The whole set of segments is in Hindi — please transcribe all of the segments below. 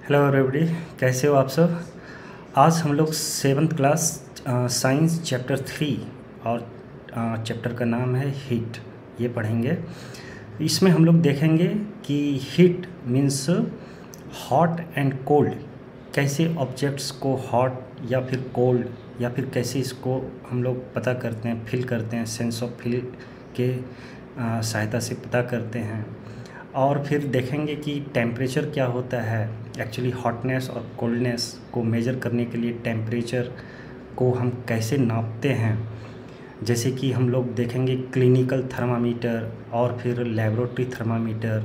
हेलो एवरीबॉडी, कैसे हो आप सब। आज हम लोग 7th क्लास साइंस चैप्टर 3 और चैप्टर का नाम है हीट, ये पढ़ेंगे। इसमें हम लोग देखेंगे कि heat means hot and cold, कैसे ऑब्जेक्ट्स को हॉट या फिर कोल्ड या फिर कैसे इसको हम लोग पता करते हैं, फील करते हैं, सेंस ऑफ फील के सहायता से पता करते हैं। और फिर देखेंगे कि टेम्परेचर क्या होता है। एक्चुअली हॉटनेस और कोल्डनेस को मेज़र करने के लिए टेम्परेचर को हम कैसे नापते हैं, जैसे कि हम लोग देखेंगे क्लिनिकल थर्मामीटर और फिर लेबोरेटरी थर्मामीटर,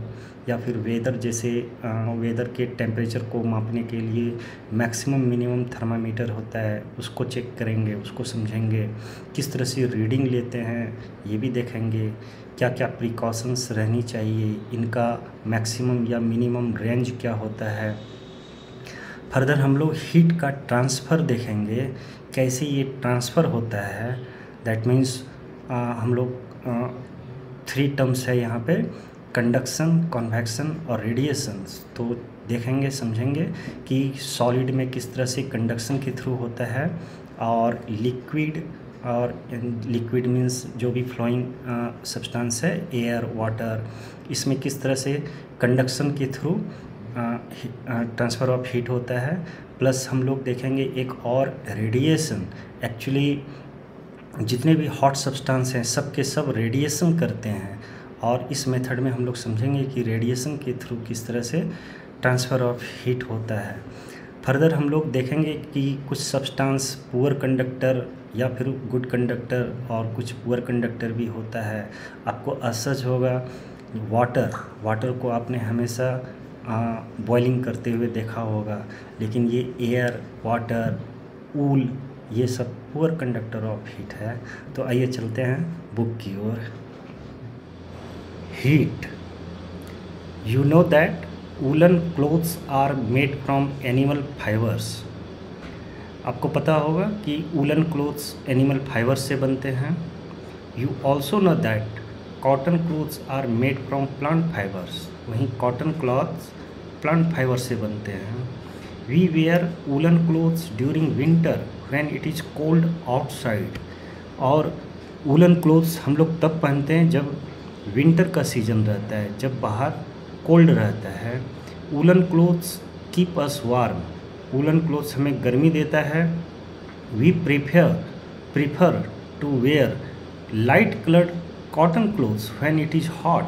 या फिर वेदर जैसे वेदर के टेम्परेचर को मापने के लिए मैक्सिमम मिनिमम थर्मामीटर होता है, उसको चेक करेंगे, उसको समझेंगे। किस तरह से रीडिंग लेते हैं ये भी देखेंगे। क्या क्या प्रिकॉशंस रहनी चाहिए, इनका मैक्सिमम या मिनिमम रेंज क्या होता है। फर्दर हम लोग हीट का ट्रांसफ़र देखेंगे, कैसे ये ट्रांसफ़र होता है। दैट मीन्स हम लोग 3 टर्म्स है यहाँ पे, कंडक्शन, कन्वेक्शन और रेडिएशंस। तो देखेंगे, समझेंगे कि सॉलिड में किस तरह से कंडक्शन के थ्रू होता है, और लिक्विड मीन्स जो भी फ्लोइंग सब्सटेंस है, एयर, वाटर, इसमें किस तरह से कंडक्शन के थ्रू ट्रांसफ़र ऑफ हीट होता है। प्लस हम लोग देखेंगे एक और रेडिएशन। एक्चुअली जितने भी हॉट सब्सटेंस हैं सब के सब रेडिएशन करते हैं, और इस मेथड में हम लोग समझेंगे कि रेडिएशन के थ्रू किस तरह से ट्रांसफ़र ऑफ हीट होता है। फर्दर हम लोग देखेंगे कि कुछ सब्सटेंस पुअर कंडक्टर या फिर गुड कंडक्टर, और कुछ पुअर कंडक्टर भी होता है। आपको असहज होगा, वाटर को आपने हमेशा बॉइलिंग करते हुए देखा होगा, लेकिन ये एयर, वाटर, वूल, ये सब पुअर कंडक्टर ऑफ हीट है। तो आइए चलते हैं बुक की ओर। Heat, you know that woollen clothes are made from animal fibres. आपको पता होगा कि वूलन क्लोथ्स एनिमल फाइबर्स से बनते हैं। You also know that cotton clothes are made from plant fibres. वहीं कॉटन क्लॉथ्स प्लांट फाइबर से बनते हैं। We wear woollen clothes during winter when it is cold outside. और वूलन क्लोथ्स हम लोग तब पहनते हैं जब विंटर का सीज़न रहता है, जब बाहर कोल्ड रहता है। Woollen clothes keep us warm. Woollen clothes हमें गर्मी देता है। We prefer to wear light coloured cotton clothes when it is hot.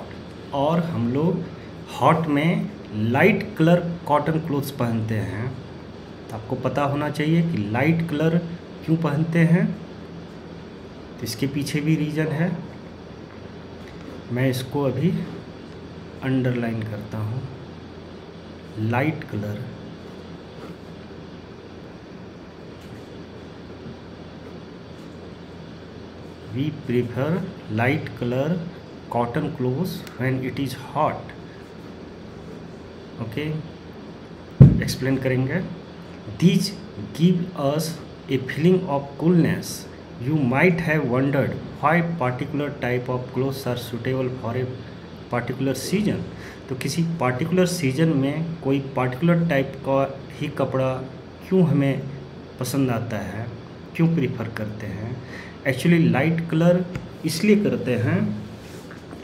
और हम लोग हॉट में लाइट कलर कॉटन क्लोथ्स पहनते हैं। तो आपको पता होना चाहिए कि लाइट कलर क्यों पहनते हैं, तो इसके पीछे भी रीज़न है। मैं इसको अभी अंडरलाइन करता हूँ। Light colour, we prefer light colour cotton clothes when it is hot. Okay, explain करेंगे। These give us a feeling of coolness. You might have wondered why particular type of clothes are suitable for a particular season. तो किसी पार्टिकुलर सीजन में कोई पार्टिकुलर टाइप का ही कपड़ा क्यों हमें पसंद आता है, क्यों प्रीफर करते हैं। एक्चुअली लाइट कलर इसलिए करते हैं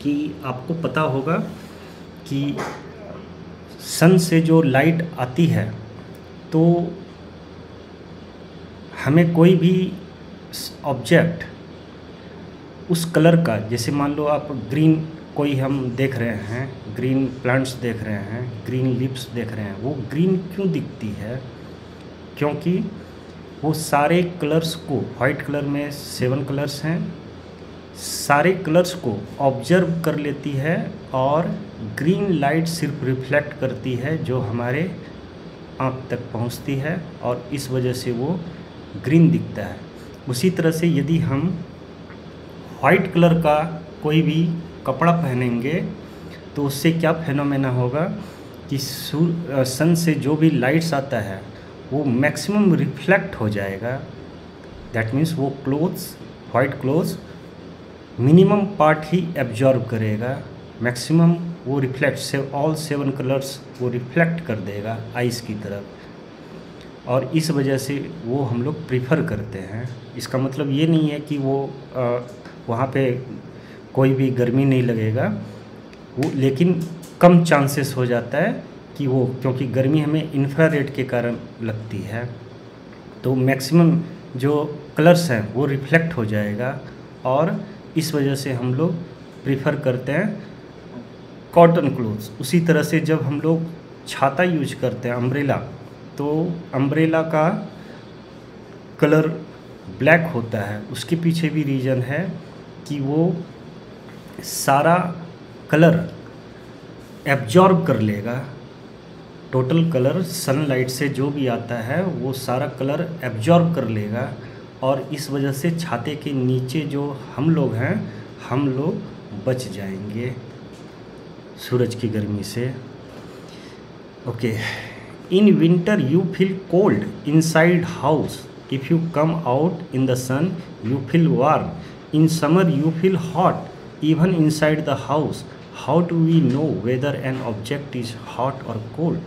कि आपको पता होगा कि सन से जो लाइट आती है, तो हमें कोई भी ऑब्जेक्ट उस कलर का, जैसे मान लो आप ग्रीन कोई हम देख रहे हैं, ग्रीन प्लांट्स देख रहे हैं, ग्रीन लीव्स देख रहे हैं, वो ग्रीन क्यों दिखती है, क्योंकि वो सारे कलर्स को, वाइट कलर में 7 कलर्स हैं, सारे कलर्स को ऑब्जर्व कर लेती है, और ग्रीन लाइट सिर्फ रिफ्लेक्ट करती है जो हमारे आँख तक पहुंचती है, और इस वजह से वो ग्रीन दिखता है। उसी तरह से यदि हम वाइट कलर का कोई भी कपड़ा पहनेंगे तो उससे क्या फिनोमेना होगा कि सन से जो भी लाइट्स आता है वो मैक्सिमम रिफ्लेक्ट हो जाएगा। दैट मीन्स वो clothes, white clothes minimum part ही एब्जॉर्ब करेगा, मैक्सिमम वो रिफ्लेक्ट से ऑल 7 कलर्स वो रिफ्लेक्ट कर देगा आइस की तरफ, और इस वजह से वो हम लोग प्रीफर करते हैं। इसका मतलब ये नहीं है कि वो वहाँ पे कोई भी गर्मी नहीं लगेगा, वो लेकिन कम चांसेस हो जाता है कि वो, क्योंकि गर्मी हमें इंफ्रारेड के कारण लगती है, तो मैक्सिमम जो कलर्स हैं वो रिफ्लेक्ट हो जाएगा, और इस वजह से हम लोग प्रीफर करते हैं कॉटन क्लोथ्स। उसी तरह से जब हम लोग छाता यूज करते हैं, अम्ब्रेला, तो अम्ब्रेला का कलर ब्लैक होता है। उसके पीछे भी रीज़न है कि वो सारा कलर एब्जॉर्ब कर लेगा, टोटल कलर सनलाइट से जो भी आता है वो सारा कलर एब्जॉर्ब कर लेगा, और इस वजह से छाते के नीचे जो हम लोग हैं, हम लोग बच जाएंगे सूरज की गर्मी से। Okay, in winter you feel cold inside house, if you come out in the sun you feel warm, in summer you feel hot even inside the house, how do we know whether an object is hot or cold.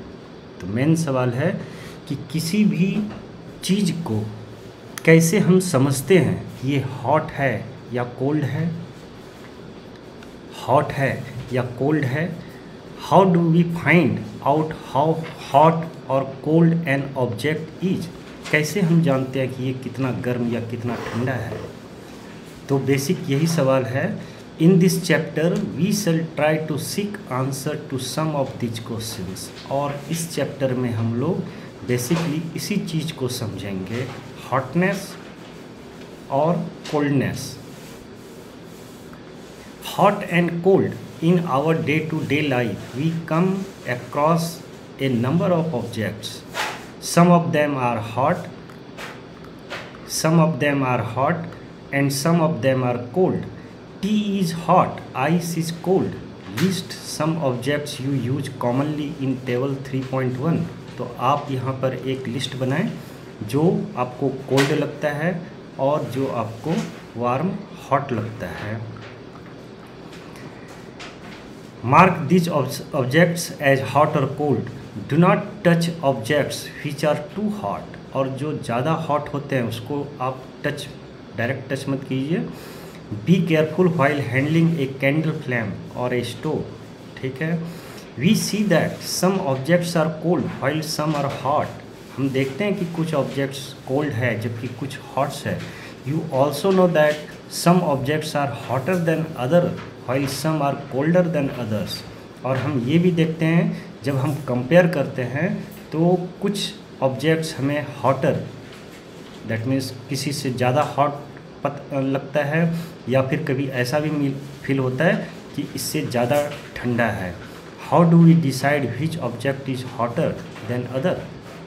तो मेन सवाल है कि किसी भी चीज़ को कैसे हम समझते हैं ये हॉट है या कोल्ड है, हॉट है या कोल्ड है। How do we find out how hot or cold an object is, कैसे हम जानते हैं कि ये कितना गर्म या कितना ठंडा है। तो बेसिक यही सवाल है। In this chapter we shall try to seek answer to some of this questions, और इस चैप्टर में हम लोग बेसिकली इसी चीज़ को समझेंगे, हॉटनेस और coldness. Hot and cold, in our day-to-day life we come across a number of objects. Some of them are hot, and some of them are cold. Tea is hot, ice is cold. List some objects you use commonly in table 3.1. तो आप यहाँ पर एक लिस्ट बनाएं जो आपको कोल्ड लगता है और जो आपको वार्म हॉट लगता है। Mark these objects as hot or cold. Do not touch objects which are too hot. और जो ज़्यादा हॉट होते हैं उसको आप डायरेक्ट टच मत कीजिए। Be careful while handling a candle flame or a stove. ठीक है। We see that some objects are cold while some are hot. हम देखते हैं कि कुछ objects cold है जबकि कुछ hot है। You also know that some objects are hotter than other while some are colder than others. और हम ये भी देखते हैं जब हम कंपेयर करते हैं तो कुछ ऑब्जेक्ट्स हमें हॉटर, दैट मीन्स किसी से ज़्यादा हॉट लगता है, या फिर कभी ऐसा भी फील होता है कि इससे ज़्यादा ठंडा है। How do we decide which object is hotter than other.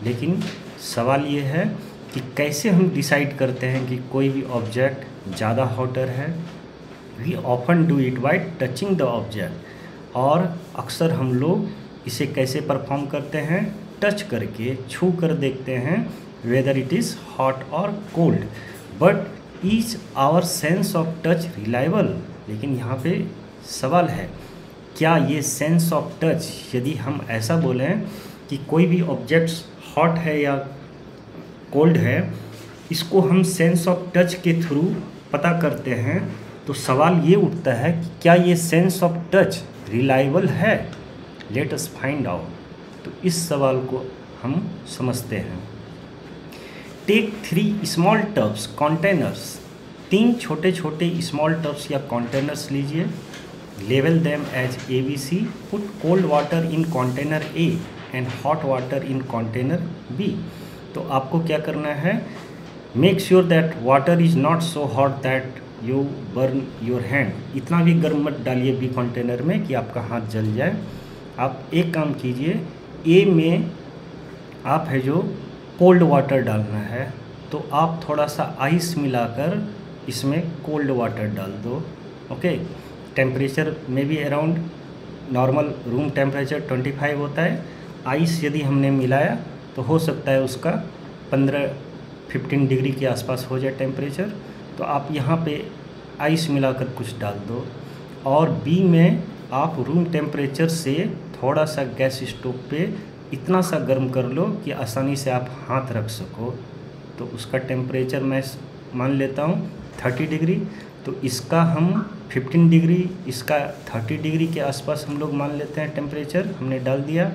लेकिन सवाल ये है कि कैसे हम डिसाइड करते हैं कि कोई भी ऑब्जेक्ट ज़्यादा हॉटर है। We often do it by touching the object, और अक्सर हम लोग इसे कैसे परफॉर्म करते हैं, टच करके, छू कर देखते हैं whether it is hot or cold. But is our sense of touch reliable. लेकिन यहाँ पे सवाल है, क्या ये सेंस ऑफ टच, यदि हम ऐसा बोलें कि कोई भी ऑब्जेक्ट्स हॉट है या कोल्ड है, इसको हम सेंस ऑफ टच के थ्रू पता करते हैं, तो सवाल ये उठता है कि क्या ये सेंस ऑफ टच रिलायबल है। Let us find out. तो इस सवाल को हम समझते हैं। Take 3 small tubs containers. 3 छोटे छोटे स्मॉल टब्स या कंटेनर्स लीजिए। लेवल them as ABC. Put cold water in container A and hot water in container B. तो आपको क्या करना है, make sure that water is not so hot that you burn your hand. इतना भी गर्म मत डालिए बी कंटेनर में कि आपका हाथ जल जाए। आप एक काम कीजिए, ए में आप है जो कोल्ड वाटर डालना है, तो आप थोड़ा सा आइस मिलाकर इसमें कोल्ड वाटर डाल दो। ओके, टेम्परेचर में भी अराउंड नॉर्मल रूम टेम्परेचर 25 होता है। आइस यदि हमने मिलाया तो हो सकता है उसका 15 डिग्री के आसपास हो जाए टेम्परेचर। तो आप यहाँ पे आइस मिलाकर कुछ डाल दो, और बी में आप रूम टेम्परेचर से थोड़ा सा गैस स्टोव पे इतना सा गर्म कर लो कि आसानी से आप हाथ रख सको। तो उसका टेम्परेचर मैं मान लेता हूँ 30 डिग्री। तो इसका हम 15 डिग्री, इसका 30 डिग्री के आसपास हम लोग मान लेते हैं टेम्परेचर हमने डाल दिया।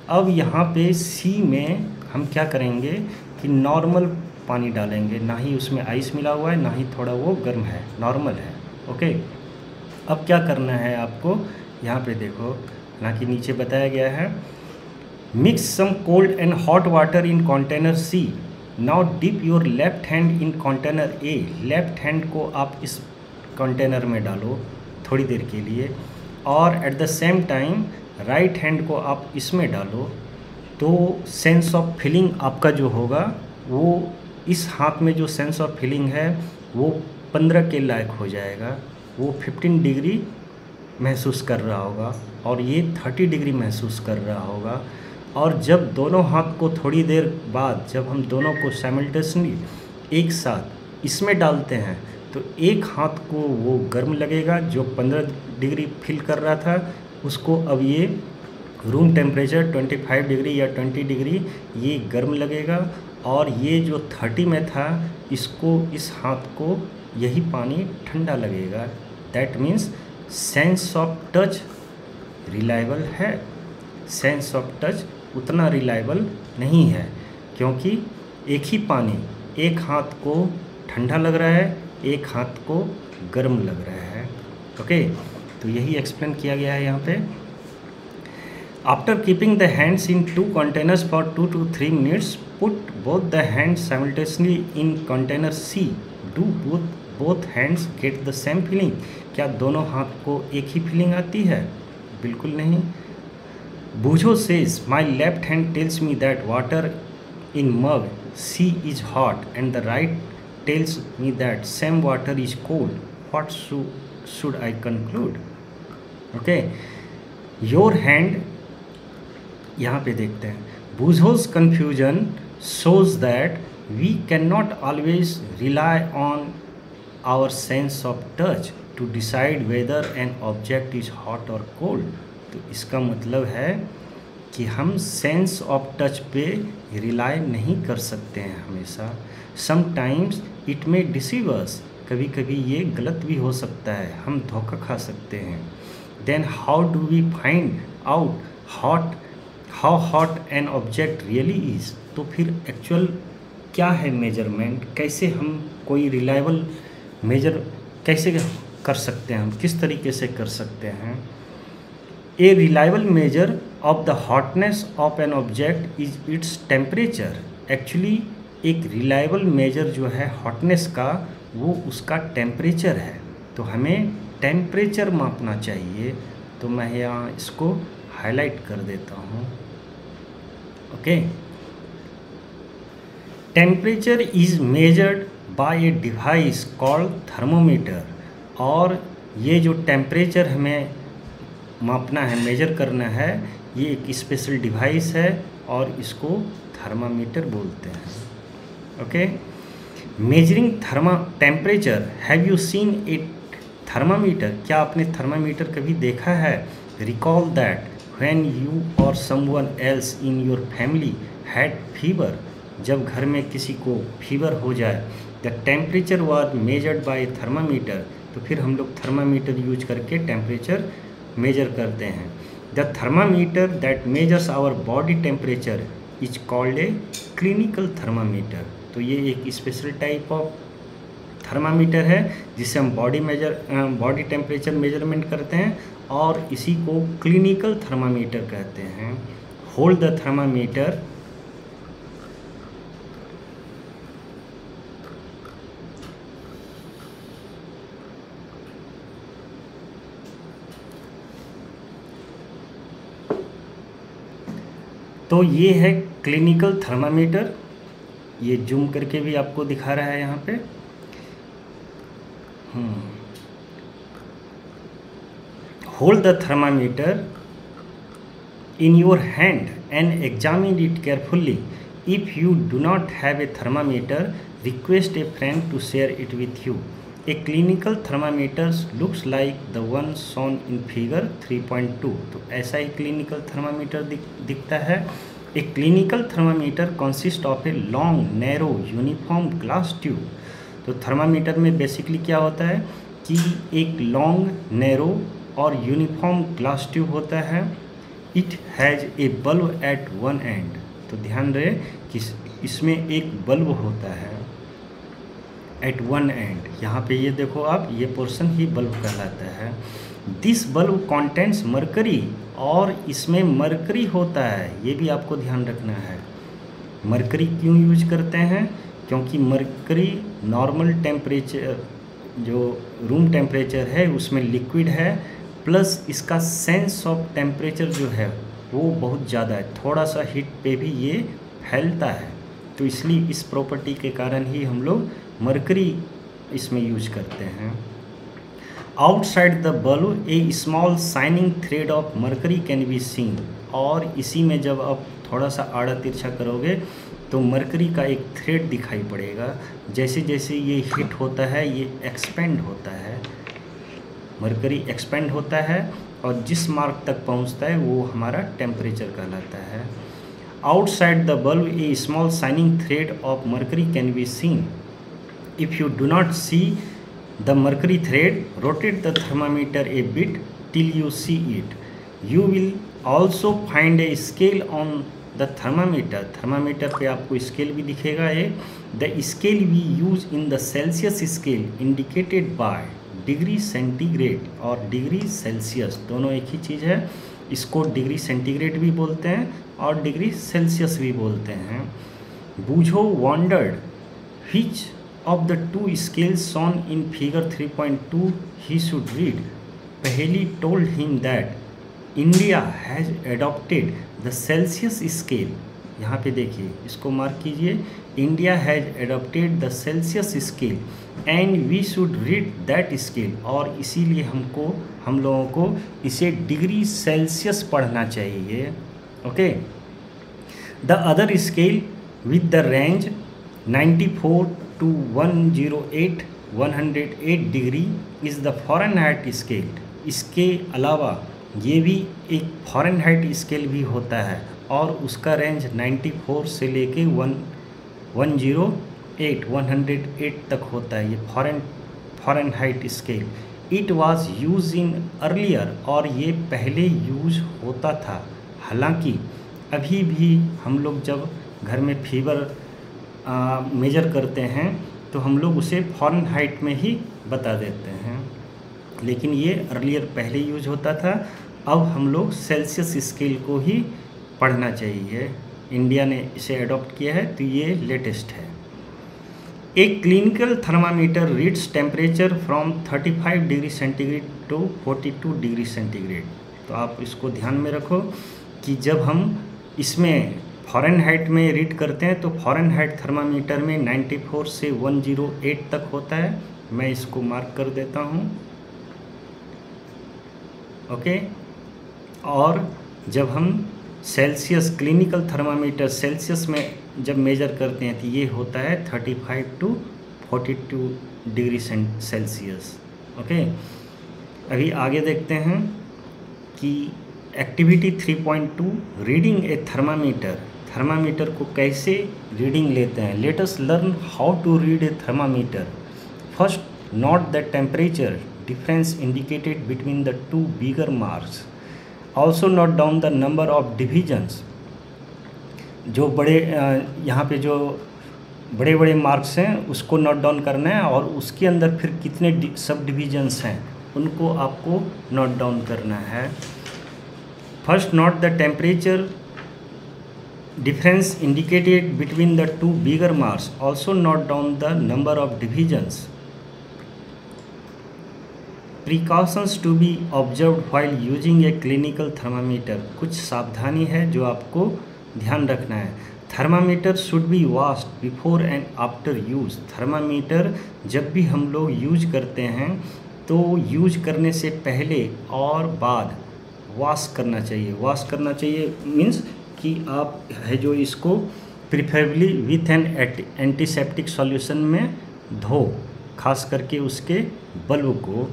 अब यहाँ पे सी में हम क्या करेंगे कि नॉर्मल पानी डालेंगे, ना ही उसमें आइस मिला हुआ है ना ही थोड़ा वो गर्म है, नॉर्मल है। ओके, अब क्या करना है आपको, यहाँ पे देखो ना कि नीचे बताया गया है, mix some cold and hot water in container C. Now dip your left hand in container A. Left hand को आप इस कंटेनर में डालो थोड़ी देर के लिए, और at the same time right hand को आप इसमें डालो। तो सेंस ऑफ फीलिंग आपका जो होगा वो इस हाथ में जो सेंस ऑफ फीलिंग है वो 15 के लायक हो जाएगा। वो 15 डिग्री महसूस कर रहा होगा और ये 30 डिग्री महसूस कर रहा होगा। और जब दोनों हाथ को थोड़ी देर बाद जब हम दोनों को साइमल्टेनियसली एक साथ इसमें डालते हैं तो एक हाथ को वो गर्म लगेगा, जो 15 डिग्री फील कर रहा था उसको अब ये रूम टेम्परेचर 25 डिग्री या 20 डिग्री ये गर्म लगेगा। और ये जो 30 में था इसको, इस हाथ को यही पानी ठंडा लगेगा। That means sense of touch reliable है। सेंस ऑफ टच उतना रिलायबल नहीं है, क्योंकि एक ही पानी एक हाथ को ठंडा लग रहा है, एक हाथ को गर्म लग रहा है। ओके, तो यही एक्सप्लेन किया गया है यहाँ पे। After keeping the hands in 2 containers for 2 to 3 minutes, put both the hands simultaneously in container C. Do both hands get the same feeling. क्या दोनों हाथ को एक ही फीलिंग आती है? बिल्कुल नहीं। Bujo says, my left hand tells me that water in mug C is hot and the right tells me that same water is cold. What should I conclude? Okay, your hand, यहाँ पे देखते हैं, Bujo's confusion shows that we cannot always rely on our sense of touch to decide whether an object is hot or cold. तो इसका मतलब है कि हम सेंस ऑफ टच पे रिलाई नहीं कर सकते हैं हमेशा। समटाइम्स इट मे डिसीव अस, कभी कभी ये गलत भी हो सकता है, हम धोखा खा सकते हैं। Then how do we find out how hot an object really is. तो फिर एक्चुअल क्या है मेजरमेंट, कैसे हम कोई रिलायबल मेजर कैसे कर सकते हैं, हम किस तरीके से कर सकते हैं। A reliable measure of the hotness of an object is its temperature. Actually एक reliable measure जो है hotness का वो उसका temperature है। तो हमें temperature मापना चाहिए। तो मैं यहाँ इसको highlight कर देता हूँ। Okay, temperature is measured by a device called thermometer। और ये जो temperature हमें मापना है, मेजर करना है, ये एक स्पेशल डिवाइस है और इसको थर्मामीटर बोलते हैं। Okay, measuring temperature, have you seen a thermometer. क्या आपने थर्मामीटर कभी देखा है? Recall that when you or someone else in your family had fever. जब घर में किसी को फीवर हो जाए, the temperature was measured by thermometer. तो फिर हम लोग थर्मामीटर यूज करके टेम्परेचर मेजर करते हैं। The thermometer that measures our body temperature is called a clinical thermometer. तो ये एक स्पेशल टाइप ऑफ थर्मामीटर है जिससे हम बॉडी टेम्परेचर मेजरमेंट करते हैं और इसी को क्लिनिकल थर्मामीटर कहते हैं। होल्ड द थर्मामीटर तो ये है क्लिनिकल थर्मामीटर। ये जूम करके भी आपको दिखा रहा है यहाँ पे। Hold the thermometer in your hand and examine it carefully. If you do not have a thermometer, request a friend to share it with you. A clinical thermometer looks like the one shown in figure 3.2। तो ऐसा ही क्लिनिकल थर्मामीटर दिखता है। A clinical thermometer consist of a long narrow uniform glass tube. तो थर्मामीटर में बेसिकली क्या होता है कि एक लॉन्ग नैरो और यूनिफॉर्म ग्लास ट्यूब होता है। It has a bulb at one end. तो ध्यान रहे कि इसमें एक बल्ब होता है एट वन एंड। यहाँ पे ये देखो आप, ये पोर्शन ही बल्ब कहलाता है। दिस बल्ब कॉन्टेंट्स मरकरी, और इसमें मरकरी होता है, ये भी आपको ध्यान रखना है। मरकरी क्यों यूज करते हैं? क्योंकि मरकरी नॉर्मल टेम्परेचर, जो रूम टेम्परेचर है उसमें लिक्विड है, प्लस इसका सेंस ऑफ टेम्परेचर जो है वो बहुत ज़्यादा है, थोड़ा सा हीट पे भी ये फैलता है। तो इसलिए इस प्रॉपर्टी के कारण ही हम लोग मरकरी इसमें यूज करते हैं। Outside the bulb A small shining thread of mercury can be seen. और इसी में जब आप थोड़ा सा आड़ा तिरछा करोगे तो मरकरी का एक थ्रेड दिखाई पड़ेगा। जैसे जैसे ये हीट होता है ये एक्सपेंड होता है, मरकरी एक्सपेंड होता है और जिस मार्क तक पहुंचता है वो हमारा टेम्परेचर कहलाता है। Outside the bulb A small shining thread of mercury can be seen. If you do not see the mercury thread, rotate the thermometer a bit till you see it. You will also find a scale on the thermometer. Thermometer पे आपको scale भी दिखेगा एक। The scale we use in the Celsius scale indicated by degree centigrade और डिग्री सेल्सियस, दोनों एक ही चीज़ है। इसको डिग्री सेंटीग्रेड भी बोलते हैं और डिग्री सेल्सियस भी बोलते हैं। बूझो wondered which of the two scales shown in figure 3.2 he should read. Paheli told him that India has adopted the Celsius scale. यहाँ पे देखिए, इसको मार्क कीजिए, India has adopted the Celsius scale and we should read that scale. और इसीलिए हम लोगों को इसे डिग्री सेल्सियस पढ़ना चाहिए। Okay. The other scale with the range 94 to 108 degree is the Fahrenheit scale. इसके अलावा ये भी एक फ़ारेनहाइट स्केल भी होता है और उसका रेंज 94 से लेके 108 तक होता है। ये Fahrenheit scale. It was use in earlier, और ये पहले यूज होता था। हालांकि अभी भी हम लोग जब घर में फीवर मेजर करते हैं तो हम लोग उसे फ़ारेनहाइट में ही बता देते हैं, लेकिन ये अर्लियर पहले यूज होता था। अब हम लोग सेल्सियस स्केल को ही पढ़ना चाहिए। इंडिया ने इसे अडॉप्ट किया है तो ये लेटेस्ट है। एक clinical thermometer reads temperature from 35 degree centigrade to 42 degree centigrade. तो आप इसको ध्यान में रखो कि जब हम इसमें फ़ारेनहाइट में रीड करते हैं तो फ़ारेनहाइट थर्मामीटर में 94 से 108 तक होता है। मैं इसको मार्क कर देता हूँ। ओके। और जब हम सेल्सियस क्लिनिकल थर्मामीटर सेल्सियस में जब मेजर करते हैं तो ये होता है 35 टू 42 डिग्री सेल्सियस। ओके। अभी आगे देखते हैं कि एक्टिविटी 3.2 रीडिंग ए थर्मामीटर को कैसे रीडिंग लेते हैं। Let us learn how to read a thermometer. First note the temperature difference indicated between the two bigger marks. Also note down the number of divisions. जो बड़े यहाँ पे जो बड़े बड़े मार्क्स हैं उसको नोट डाउन करना है और उसके अंदर फिर कितने सब डिविजन्स हैं उनको आपको नोट डाउन करना है। First note the temperature difference indicated between the two bigger marks. Also note down the number of divisions. Precautions to be observed while using a clinical thermometer. कुछ सावधानी है जो आपको ध्यान रखना है। Thermometer should B washed before and after use. Thermometer जब भी हम लोग यूज करते हैं तो यूज करने से पहले और बाद वॉश करना चाहिए। वॉश करना चाहिए मीन्स कि आप है जो इसको preferably with an antiseptic solution में धो खास करके उसके बल्ब को,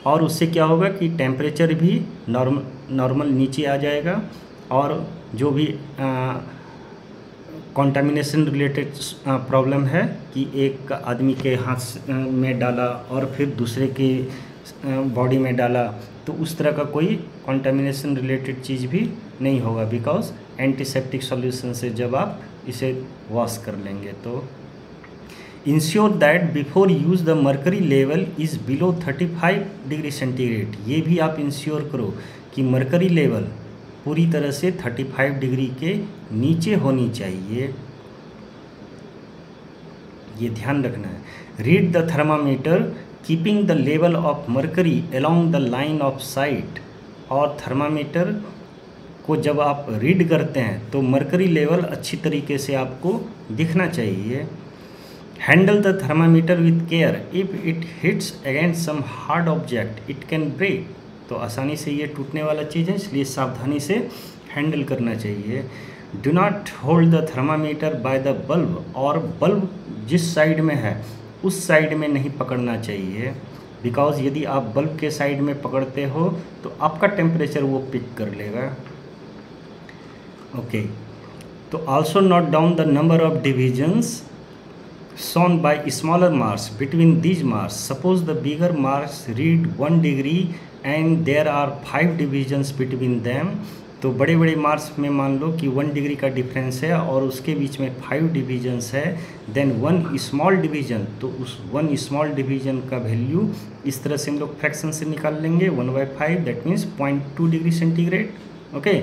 और उससे क्या होगा कि टेम्परेचर भी नॉर्मल नीचे आ जाएगा, और जो भी कंटामिनेशन रिलेटेड प्रॉब्लम है कि एक आदमी के हाथ में डाला और फिर दूसरे के बॉडी में डाला, तो उस तरह का कोई कंटामिनेशन रिलेटेड चीज़ भी नहीं होगा, बिकॉज एंटीसेप्टिक सॉल्यूशन से जब आप इसे वॉश कर लेंगे। तो ensure that before use the mercury level is below 35 degree centigrade. ये भी आप इंश्योर करो कि मर्करी लेवल पूरी तरह से 35 डिग्री के नीचे होनी चाहिए, ये ध्यान रखना है। Read the thermometer keeping the level of mercury along the line of site. और थर्मामीटर को जब आप रीड करते हैं तो मर्करी लेवल अच्छी तरीके से आपको दिखना चाहिए। Handle the thermometer with care, if it hits against some hard object it can break. तो आसानी से ये टूटने वाला चीज़ है, इसलिए सावधानी से हैंडल करना चाहिए। Do not hold the thermometer by the bulb, और बल्ब जिस साइड में है उस साइड में नहीं पकड़ना चाहिए, बिकॉज यदि आप बल्ब के साइड में पकड़ते हो तो आपका टेम्परेचर वो पिक कर लेगा। ओके, तो also note down the number of divisions shown by smaller marks between these marks. Suppose the bigger marks read 1 degree and there are 5 divisions between them. तो बड़े बड़े मार्क्स में मान लो कि 1 डिग्री का डिफरेंस है और उसके बीच में 5 डिविजन्स है, देन 1 स्मॉल डिवीजन, तो उस 1 स्मॉल डिवीजन का वैल्यू इस तरह से हम लोग फ्रैक्शन से निकाल लेंगे 1/5, that means 0.2 degree centigrade. Okay,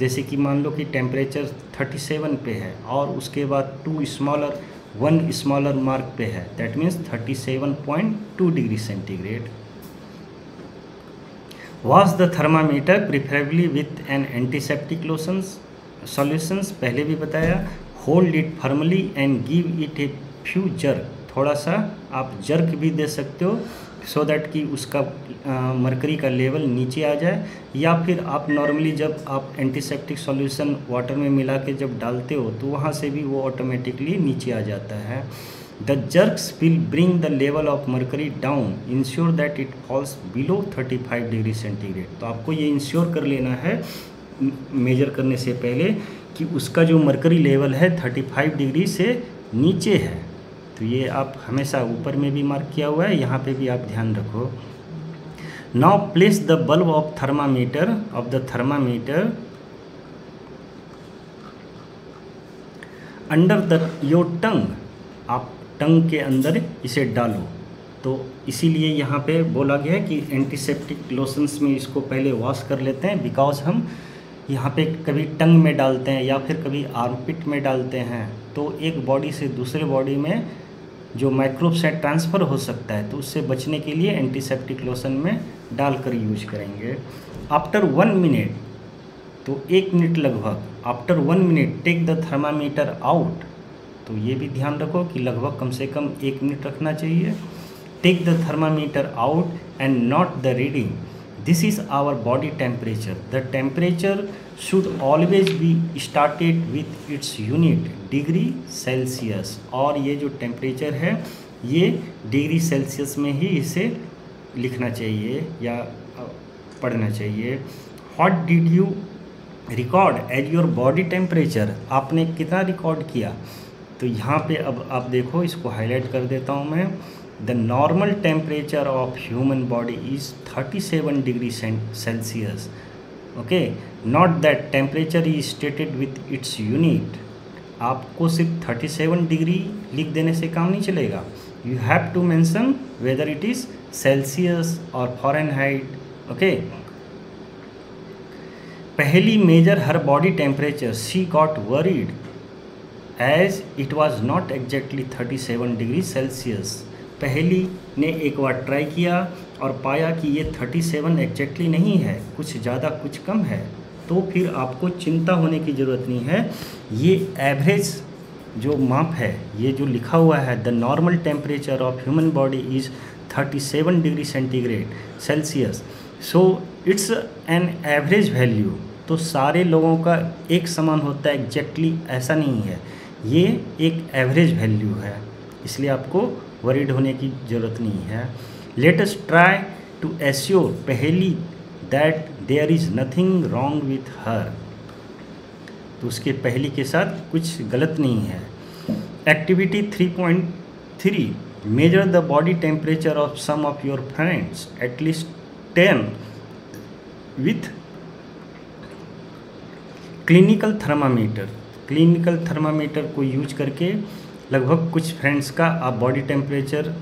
जैसे कि मान लो कि टेम्परेचर 37 पे है और उसके बाद 1 स्मॉलर मार्क पे है, that means 37.2 degree centigrade. Wash the thermometer preferably with an antiseptic solutions, पहले भी बताया। Hold it firmly and give it a few jerk, थोड़ा सा आप जर्क भी दे सकते हो सो दैट कि उसका मरकरी का लेवल नीचे आ जाए, या फिर आप नॉर्मली जब आप एंटीसेप्टिक सॉल्यूशन वाटर में मिला के जब डालते हो तो वहाँ से भी वो ऑटोमेटिकली नीचे आ जाता है। The jerks will bring the level of mercury down, ensure that it falls below 35 degree centigrade. तो आपको ये इंश्योर कर लेना है मेजर करने से पहले कि उसका जो मरकरी लेवल है 35 डिग्री से नीचे है। तो ये आप हमेशा ऊपर में भी मार्क किया हुआ है, यहाँ पे भी आप ध्यान रखो। Now place the bulb of the thermometer under the your tongue, आप टंग के अंदर इसे डालो। तो इसीलिए यहाँ पे बोला गया है कि एंटीसेप्टिक लोशंस में इसको पहले वॉश कर लेते हैं, बिकॉज हम यहाँ पे कभी टंग में डालते हैं या फिर कभी आर्मपिट में डालते हैं, तो एक बॉडी से दूसरे बॉडी में जो माइक्रोब्स है ट्रांसफ़र हो सकता है, तो उससे बचने के लिए एंटीसेप्टिक लोशन में डालकर यूज करेंगे। आफ्टर 1 मिनट, तो 1 मिनट लगभग, after 1 minute take the thermometer out. तो ये भी ध्यान रखो कि लगभग कम से कम 1 मिनट रखना चाहिए। Take the thermometer out and note the reading, this is our body temperature, the temperature should always be started with its unit degree Celsius. और ये जो टेम्परेचर है ये डिग्री सेल्सियस में ही इसे लिखना चाहिए या पढ़ना चाहिए। What did you record as your body temperature, आपने कितना रिकॉर्ड किया? तो यहाँ पे अब आप देखो, इसको हाईलाइट कर देता हूँ मैं। The normal temperature of human body is 37 degree Celsius. Okay, not that temperature is stated with its unit. आपको सिर्फ 37 डिग्री लिख देने से काम नहीं चलेगा, you have to mention whether it is Celsius or Fahrenheit. Okay, Paheli measure her body temperature, she got worried as it was not exactly 37 degree Celsius. Paheli ने एक बार ट्राई किया और पाया कि ये 37 एग्जैक्टली नहीं है, कुछ ज़्यादा कुछ कम है, तो फिर आपको चिंता होने की ज़रूरत नहीं है। ये एवरेज जो माप है, ये जो लिखा हुआ है the normal temperature of human body is 37 degree Celsius, so it's an average value. तो सारे लोगों का एक समान होता है एग्जैक्टली, ऐसा नहीं है, ये एक एवरेज वैल्यू है, इसलिए आपको वरीड होने की ज़रूरत नहीं है। Let us try to assure Paheli that there is nothing wrong with her, तो उसके पहली के साथ कुछ गलत नहीं है। Activity 3.3 measure the body temperature of some of your friends at least 10 विथ क्लिनिकल थर्मामीटर। क्लिनिकल थर्मामीटर को यूज करके लगभग कुछ फ्रेंड्स का आप बॉडी टेम्परेचर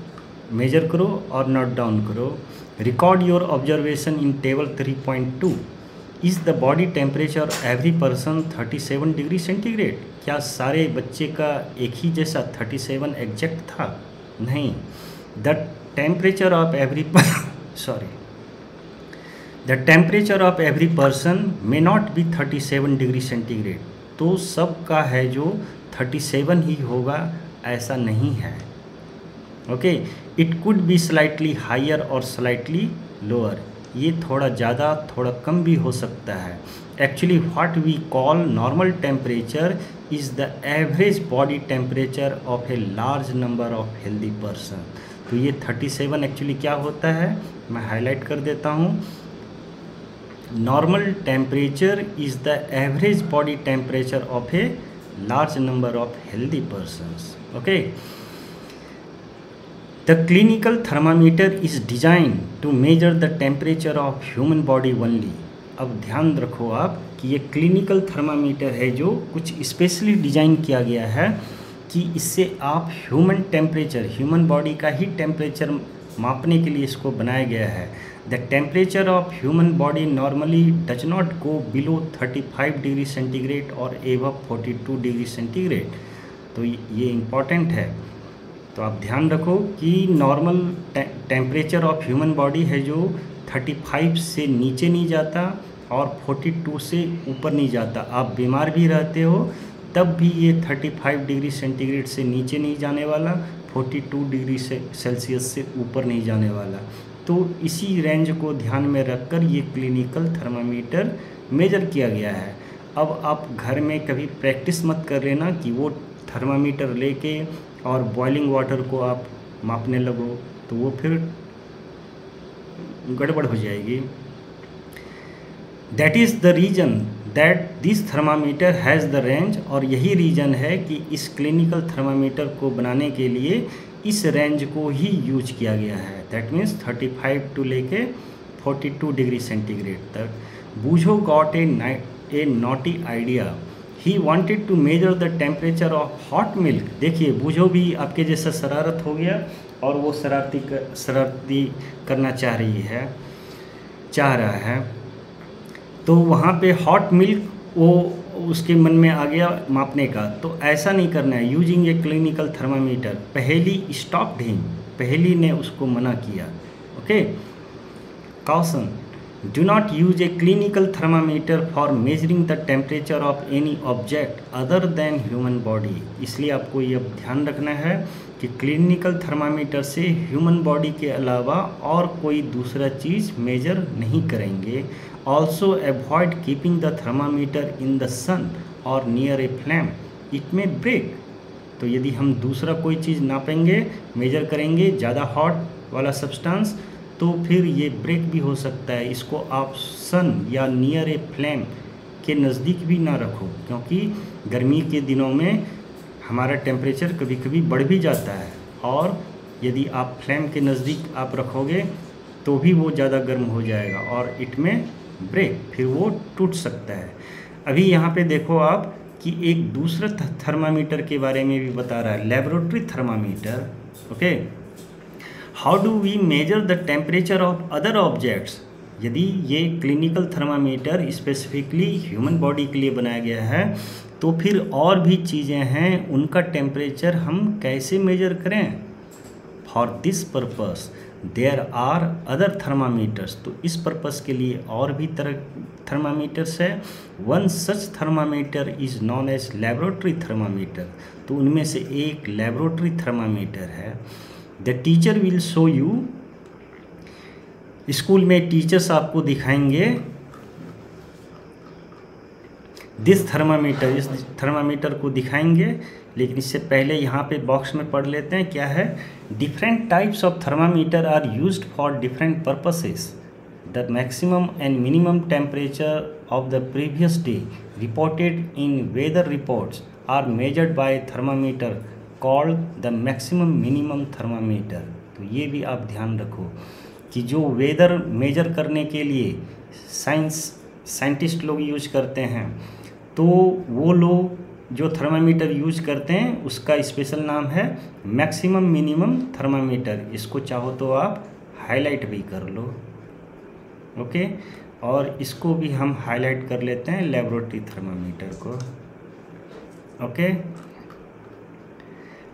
मेजर करो और नोट डाउन करो। Record your observation in table 3.2 is the body temperature every person 37 degree centigrade. क्या सारे बच्चे का एक ही जैसा 37 एग्जैक्ट था? नहीं। The temperature of every the temperature of every person may not be 37 degree centigrade. तो सब का है जो 37 ही होगा ऐसा नहीं है। Okay, it could be slightly higher or slightly lower, ये थोड़ा ज़्यादा थोड़ा कम भी हो सकता है। Actually what we call normal temperature is the average body temperature of a large number of healthy person. तो ये 37 एक्चुअली क्या होता है, मैं हाईलाइट कर देता हूँ। Normal temperature is the average body temperature of a large number of healthy persons. Okay, the clinical thermometer is design to measure the temperature of human body only. अब ध्यान रखो आप कि ये क्लिनिकल थर्मामीटर है जो कुछ स्पेशली डिज़ाइन किया गया है कि इससे आप ह्यूमन टेम्परेचर, ह्यूमन बॉडी का ही टेम्परेचर मापने के लिए इसको बनाया गया है। The temperature of human body normally does not go below 35 degree centigrade और एबव 42 डिग्री सेंटीग्रेड। तो ये इम्पॉर्टेंट है, तो आप ध्यान रखो कि normal temperature of human body है जो 35 से नीचे नहीं जाता और 42 से ऊपर नहीं जाता। आप बीमार भी रहते हो तब भी ये 35 डिग्री सेंटीग्रेड से नीचे नहीं जाने वाला, 42 डिग्री सेल्सियस से ऊपर नहीं जाने वाला। तो इसी रेंज को ध्यान में रखकर ये क्लिनिकल थर्मामीटर मेजर किया गया है। अब आप घर में कभी प्रैक्टिस मत कर लेना कि वो थर्मामीटर लेके और बॉइलिंग वाटर को आप मापने लगो, तो वो फिर गड़बड़ हो जाएगी। That is the reason that this thermometer has the range, और यही रीज़न है कि इस क्लिनिकल थर्मामीटर को बनाने के लिए इस रेंज को ही यूज किया गया है। दैट मीन्स 35 टू लेके 42 डिग्री सेंटीग्रेड तक। Boojho got a naughty idea, he wanted to measure the temperature of hot milk. देखिए बूझो भी आपके जैसा शरारत हो गया और वो शरारती करना चाह रहा है। तो वहाँ पे हॉट मिल्क वो उसके मन में आ गया मापने का। तो ऐसा नहीं करना है। Using a clinical thermometer, Paheli stopped him, Paheli ने उसको मना किया। Okay, caution, do not use a clinical thermometer for measuring the temperature of any object other than human body. इसलिए आपको ये ध्यान रखना है कि क्लिनिकल थर्मामीटर से ह्यूमन बॉडी के अलावा और कोई दूसरा चीज़ मेजर नहीं करेंगे। Also avoid keeping the thermometer in the sun और near a flame, it may break. तो यदि हम दूसरा कोई चीज़ नापेंगे, मेजर करेंगे ज़्यादा हॉट वाला सब्सटेंस, तो फिर ये ब्रेक भी हो सकता है। इसको आप सन या नियर ए फ्लेम के नज़दीक भी ना रखो, क्योंकि गर्मी के दिनों में हमारा टेम्परेचर कभी कभी बढ़ भी जाता है, और यदि आप फ्लेम के नज़दीक आप रखोगे तो भी वो ज़्यादा गर्म हो जाएगा और इट में ब्रेक, फिर वो टूट सकता है। अभी यहाँ पे देखो आप कि एक दूसरा थर्मामीटर के बारे में भी बता रहा है, laboratory thermometer. Okay, how do we measure the temperature of other objects. यदि ये clinical thermometer specifically human body के लिए बनाया गया है, तो फिर और भी चीज़ें हैं, उनका टेम्परेचर हम कैसे मेजर करें। For this purpose there are other thermometers, तो इस पर्पस के लिए और भी तरह थर्मामीटर्स है। One such thermometer is known as laboratory thermometer, तो उनमें से एक लेबोरेटरी थर्मामीटर है। The teacher will show you, school में टीचर्स आपको दिखाएंगे दिस थर्मामीटर, इस थर्मामीटर को दिखाएंगे, लेकिन इससे पहले यहाँ पे बॉक्स में पढ़ लेते हैं क्या है। Different types of thermometer are used for different purposes. The maximum and minimum temperature of the previous day reported in weather reports are measured by thermometer called the maximum minimum thermometer. तो ये भी आप ध्यान रखो कि जो वेदर मेजर करने के लिए साइंटिस्ट लोग यूज करते हैं, तो वो लोग जो थर्मामीटर यूज करते हैं उसका स्पेशल नाम है मैक्सिमम मिनिमम थर्मामीटर। इसको चाहो तो आप हाईलाइट भी कर लो, ओके। और इसको भी हम हाईलाइट कर लेते हैं लेबोरेटरी थर्मामीटर को, okay.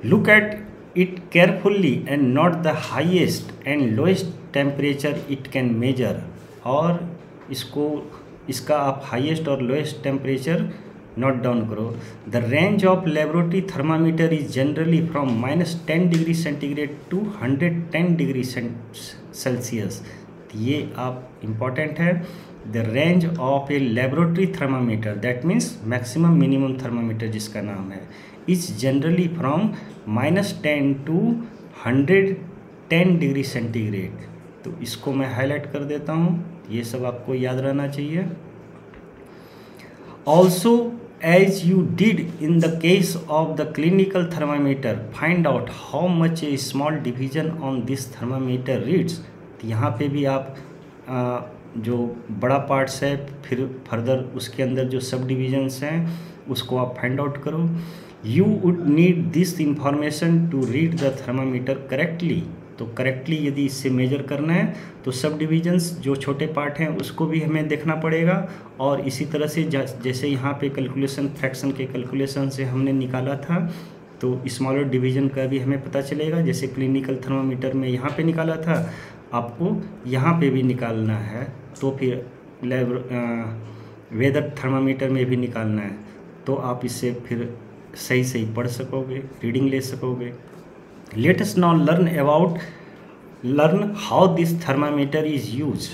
Look at it carefully and note the highest and lowest temperature it can measure. और इसका आप हाईएस्ट और लोएस्ट टेम्परेचर नोट डाउन करो। The range of laboratory thermometer is generally from -10 degree centigrade to 110 degree Celsius. ये आप इम्पॉर्टेंट है। The range of a laboratory thermometer, that means maximum minimum thermometer जिसका नाम है, is generally from -10 to 110 degree centigrade. तो इसको मैं हाईलाइट कर देता हूँ, ये सब आपको याद रहना चाहिए। Also as you did in the case of the clinical thermometer, find out how much a small division on this thermometer reads। तो यहाँ पे भी आप जो बड़ा पार्ट्स है, फिर फर्दर उसके अंदर जो सब डिविजन्स हैं उसको आप फाइंड आउट करो। You would need this information to read the thermometer correctly। तो करेक्टली यदि इससे मेजर करना है तो सब डिविजन्स जो छोटे पार्ट हैं उसको भी हमें देखना पड़ेगा। और इसी तरह से जैसे यहाँ पे कैलकुलेशन, फ्रैक्शन के कैलकुलेशन से हमने निकाला था, तो स्मॉलर डिवीजन का भी हमें पता चलेगा। जैसे क्लिनिकल थर्मामीटर में यहाँ पे निकाला था, आपको यहाँ पे भी निकालना है। तो फिर वेदर थर्मामीटर में भी निकालना है, तो आप इससे फिर सही पढ़ सकोगे, रीडिंग ले सकोगे। Let us now learn how this thermometer is used।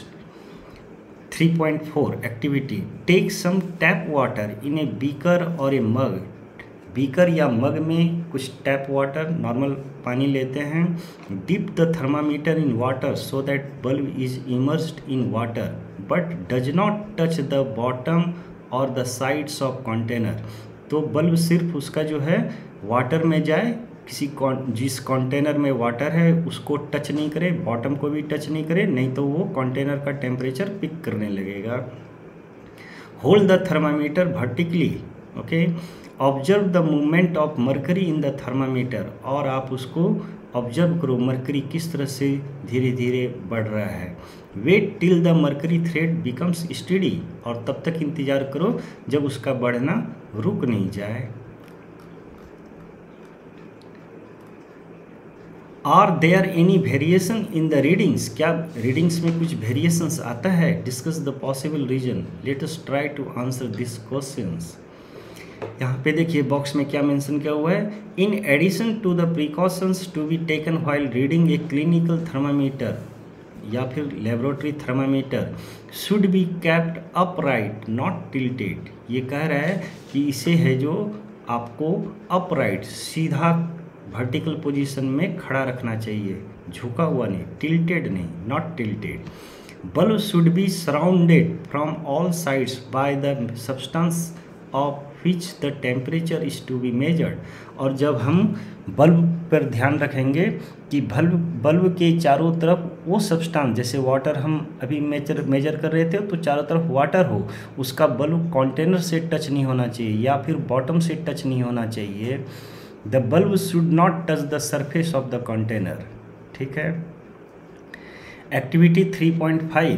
3.4 activity, take some tap water in a beaker or a mug। Beaker या मग में कुछ टैप वाटर, नॉर्मल पानी लेते हैं। Dip the thermometer in water so that bulb is immersed in water but does not touch the bottom or the sides of container. तो बल्ब सिर्फ उसका जो है वाटर में जाए, जिस कंटेनर में वाटर है उसको टच नहीं करे, बॉटम को भी टच नहीं करे, नहीं तो वो कंटेनर का टेम्परेचर पिक करने लगेगा। Hold the thermometer vertically, okay. Observe the movement of mercury in the thermometer. और आप उसको ऑब्जर्व करो, मरकरी किस तरह से धीरे धीरे बढ़ रहा है। Wait till the mercury thread becomes steady. और तब तक इंतजार करो जब उसका बढ़ना रुक नहीं जाए। Are there any variation in the readings. क्या रीडिंग्स में कुछ वेरिएशंस आता है? Discuss the possible reason. Let us try to answer this questions. यहाँ पे देखिए बॉक्स में क्या मेंशन किया हुआ है। In addition to the precautions to be taken while reading a clinical thermometer या फिर laboratory thermometer should be kept upright not tilted. ये कह रहा है कि इसे है जो आपको अपराइट, सीधा वर्टिकल पोजीशन में खड़ा रखना चाहिए, झुका हुआ नहीं, टिल्टेड नहीं, not tilted. Bulb should be surrounded from all sides by the substance of which the temperature is to be measured. और जब हम बल्ब पर ध्यान रखेंगे कि बल्ब के चारों तरफ वो सब्सटेंस, जैसे वाटर हम अभी मेजर कर रहे थे, तो चारों तरफ वाटर हो, उसका बल्ब कंटेनर से टच नहीं होना चाहिए या फिर बॉटम से टच नहीं होना चाहिए। The bulb should not touch the surface of the container. ठीक है। Activity 3.5,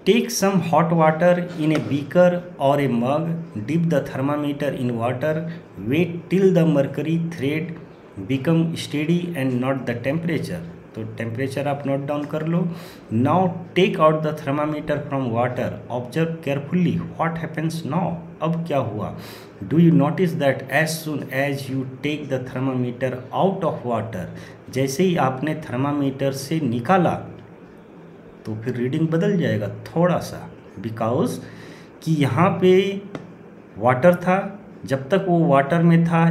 take some hot water in a beaker और a mug, dip the thermometer in water, wait till the mercury thread become steady and note the temperature. तो टेम्परेचर आप नोट डाउन कर लो। Now take out the thermometer from water, observe carefully what happens now. अब क्या हुआ? Do you notice that as soon as you take the thermometer out of water, जैसे ही आपने थर्मामीटर से निकाला तो फिर रीडिंग बदल जाएगा थोड़ा सा, बिकॉज कि यहाँ पे वाटर था, जब तक वो वाटर में था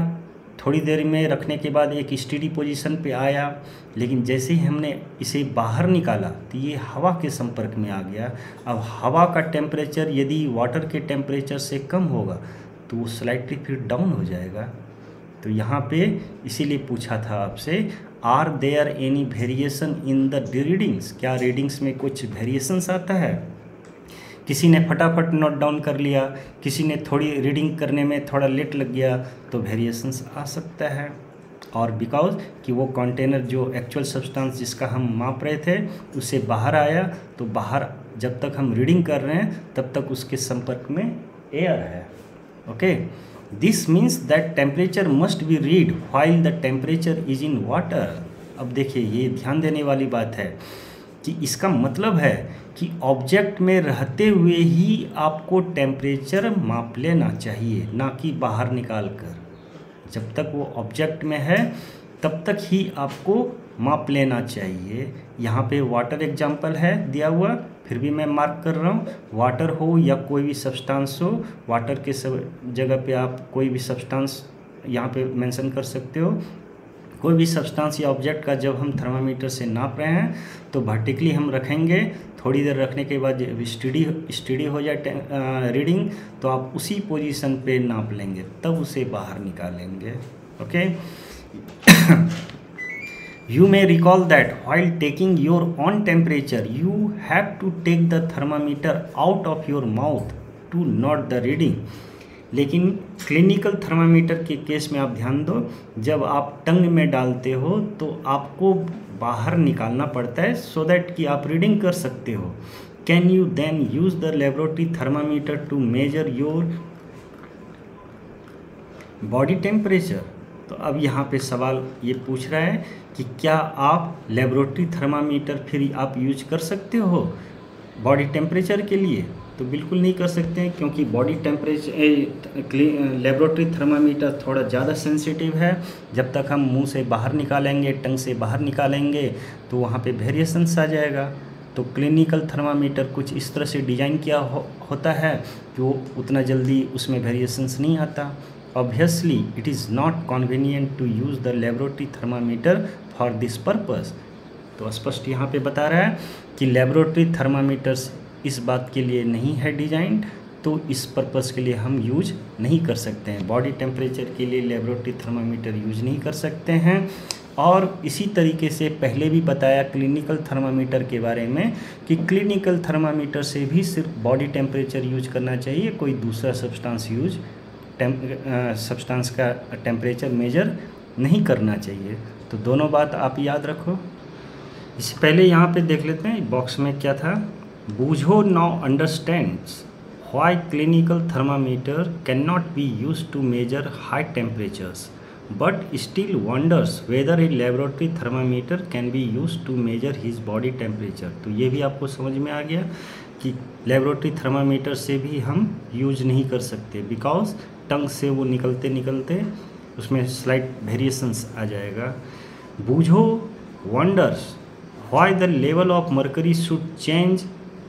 थोड़ी देर में रखने के बाद एक स्टेडी पोजीशन पे आया, लेकिन जैसे ही हमने इसे बाहर निकाला तो ये हवा के संपर्क में आ गया। अब हवा का टेम्परेचर यदि वाटर के टेम्परेचर से कम होगा तो वो स्लाइटली फिर डाउन हो जाएगा। तो यहाँ पे इसीलिए पूछा था आपसे, are there any variation in the readings, क्या रीडिंग्स में कुछ वेरिएशंस आता है। किसी ने फटाफट नोट डाउन कर लिया, किसी ने थोड़ी रीडिंग करने में थोड़ा लेट लग गया, तो वेरिएशंस आ सकता है। और बिकॉज कि वो कंटेनर जो एक्चुअल सब्सटेंस जिसका हम माप रहे थे उससे बाहर आया, तो बाहर जब तक हम रीडिंग कर रहे हैं तब तक उसके संपर्क में एयर है। Okay, this means that temperature must be read while the temperature is in water. अब देखिए ये ध्यान देने वाली बात है कि इसका मतलब है कि ऑब्जेक्ट में रहते हुए ही आपको टेम्परेचर माप लेना चाहिए, ना कि बाहर निकाल कर। जब तक वो ऑब्जेक्ट में है तब तक ही आपको माप लेना चाहिए। यहाँ पे वाटर एग्जाम्पल है दिया हुआ, फिर भी मैं मार्क कर रहा हूँ। वाटर हो या कोई भी सब्सटेंस हो, वाटर के सब जगह पे आप कोई भी सब्सटेंस यहाँ पे मेंशन कर सकते हो। कोई भी सब्सटेंस या ऑब्जेक्ट का जब हम थर्मामीटर से नाप रहे हैं तो वर्टिकली हम रखेंगे, थोड़ी देर रखने के बाद जब स्टडी हो जाए रीडिंग तो आप उसी पोजीशन पे नाप लेंगे, तब उसे बाहर निकालेंगे। Okay, you may recall that while taking your own temperature you have to take the thermometer out of your mouth to note the reading। लेकिन क्लिनिकल थर्मामीटर के केस में आप ध्यान दो, जब आप टंग में डालते हो तो आपको बाहर निकालना पड़ता है सो दैट कि आप रीडिंग कर सकते हो। Can you then use the laboratory thermometer to measure your body temperature. तो अब यहाँ पे सवाल ये पूछ रहा है कि क्या आप लेबोरेटरी थर्मामीटर फिर आप यूज कर सकते हो बॉडी टेम्परेचर के लिए। तो बिल्कुल नहीं कर सकते हैं, क्योंकि बॉडी टेम्परेचर लेबोरेटरी थर्मामीटर थोड़ा ज़्यादा सेंसिटिव है। जब तक हम मुंह से बाहर निकालेंगे, टंग से बाहर निकालेंगे तो वहाँ पे वेरिएशंस आ जाएगा। तो क्लिनिकल थर्मामीटर कुछ इस तरह से डिज़ाइन किया होता है कि वो उतना जल्दी उसमें वेरिएशंस नहीं आता। Obviously, it is not convenient to use the laboratory thermometer for this purpose। तो स्पष्ट यहाँ पे बता रहा है कि लेबोरेटरी थर्मामीटर्स इस बात के लिए नहीं है डिजाइन, तो इस पर्पस के लिए हम यूज नहीं कर सकते हैं। बॉडी टेम्परेचर के लिए लेबोरेटरी थर्मामीटर यूज नहीं कर सकते हैं। और इसी तरीके से पहले भी बताया क्लिनिकल थर्मामीटर के बारे में कि क्लिनिकल थर्मामीटर से भी सिर्फ बॉडी टेम्परेचर यूज करना चाहिए, कोई दूसरा सब्सटेंस यूज सब्सटेंस का टेम्परेचर मेजर नहीं करना चाहिए। तो दोनों बात आप याद रखो। इससे पहले यहाँ पे देख लेते हैं बॉक्स में क्या था। Boojho now understands why clinical thermometer can not be used to measure high temperatures but still wonders whether a laboratory thermometer can be used to measure his body temperature. तो ये भी आपको समझ में आ गया कि लेबोरेटरी थर्मामीटर से भी हम यूज नहीं कर सकते, बिकॉज टंग से वो निकलते निकलते उसमें स्लाइट वेरिएशंस आ जाएगा। Boojho wonders why the level of mercury should change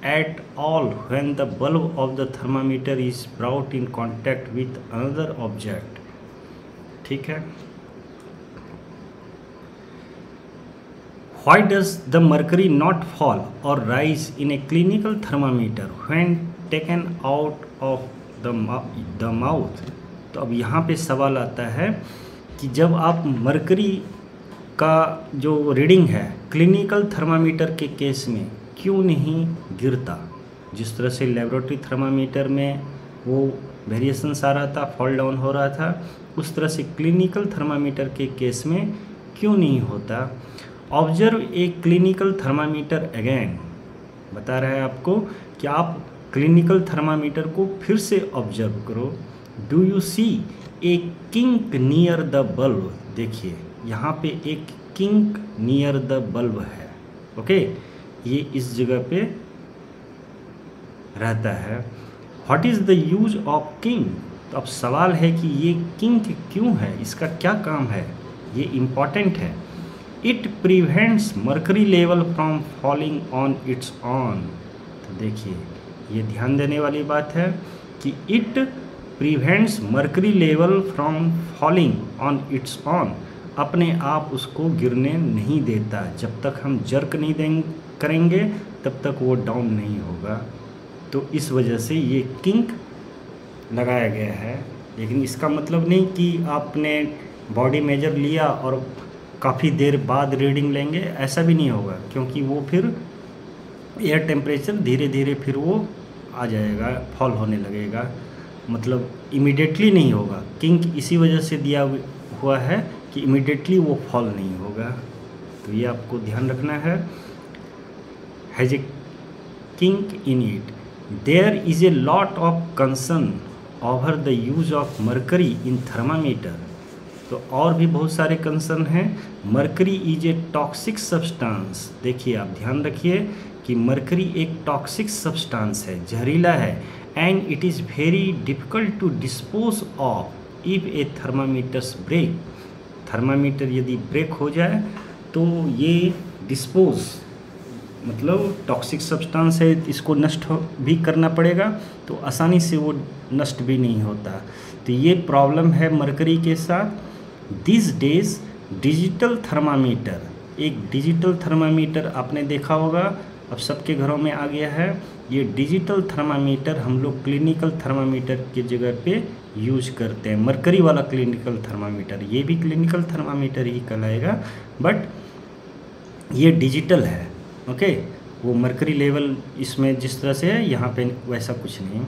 at all when the bulb of the thermometer is brought in contact with another object. ठीक है, Why does the mercury not fall or rise in a clinical thermometer when taken out of the mouth? तो अब यहाँ पे सवाल आता है कि जब आप मरकरी का जो रीडिंग है क्लिनिकल थर्मामीटर के केस में क्यों नहीं गिरता। जिस तरह से लेबोरेटरी थर्मामीटर में वो वेरिएशंस आ रहा था, फॉल डाउन हो रहा था, उस तरह से क्लिनिकल थर्मामीटर के केस में क्यों नहीं होता। Observe a clinical thermometer again, बता रहा है आपको कि आप क्लिनिकल थर्मामीटर को फिर से ऑब्जर्व करो। Do you see a kink near the bulb. देखिए यहाँ पे एक किंक नियर द बल्ब है। ओके, ये इस जगह पे रहता है। What is the use of kink. तो अब सवाल है कि ये किंक क्यों है, इसका क्या काम है, ये इम्पॉर्टेंट है। It prevents mercury level from falling on it's on. तो देखिए ये ध्यान देने वाली बात है कि it prevents mercury level from falling on it's on, अपने आप उसको गिरने नहीं देता। जब तक हम जर्क नहीं करेंगे तब तक वो डाउन नहीं होगा। तो इस वजह से ये किंक लगाया गया है। लेकिन इसका मतलब नहीं कि आपने बॉडी मेजर लिया और काफ़ी देर बाद रीडिंग लेंगे, ऐसा भी नहीं होगा, क्योंकि वो फिर एयर टेम्परेचर धीरे धीरे फिर वो आ जाएगा, फॉल होने लगेगा, मतलब इमीडिएटली नहीं होगा। किंक इसी वजह से दिया हुआ है कि इमीडिएटली वो फॉल नहीं होगा। तो ये आपको ध्यान रखना है। Has a kink in it, there is a lot of concern over the use of mercury in thermometer. तो और भी बहुत सारे कंसर्न हैं। Mercury is a toxic substance, देखिए आप ध्यान रखिए कि मर्करी एक टॉक्सिक सब्सटेंस है, जहरीला है। And it is very difficult to dispose of if a thermometers break, thermometer यदि ब्रेक हो जाए तो ये डिस्पोज मतलब टॉक्सिक सब्सटेंस है, इसको नष्ट भी करना पड़ेगा, तो आसानी से वो नष्ट भी नहीं होता। तो ये प्रॉब्लम है मरकरी के साथ। दिस डेज डिजिटल थर्मामीटर, एक डिजिटल थर्मामीटर आपने देखा होगा, अब सबके घरों में आ गया है। ये डिजिटल थर्मामीटर हम लोग क्लिनिकल थर्मामीटर की जगह पे यूज करते हैं। मरकरी वाला क्लिनिकल थर्मामीटर, ये भी क्लिनिकल थर्मामीटर ही कहलाएगा, बट ये डिजिटल है। ओके, वो मरकरी लेवल इसमें जिस तरह से है, यहाँ पे वैसा कुछ नहीं।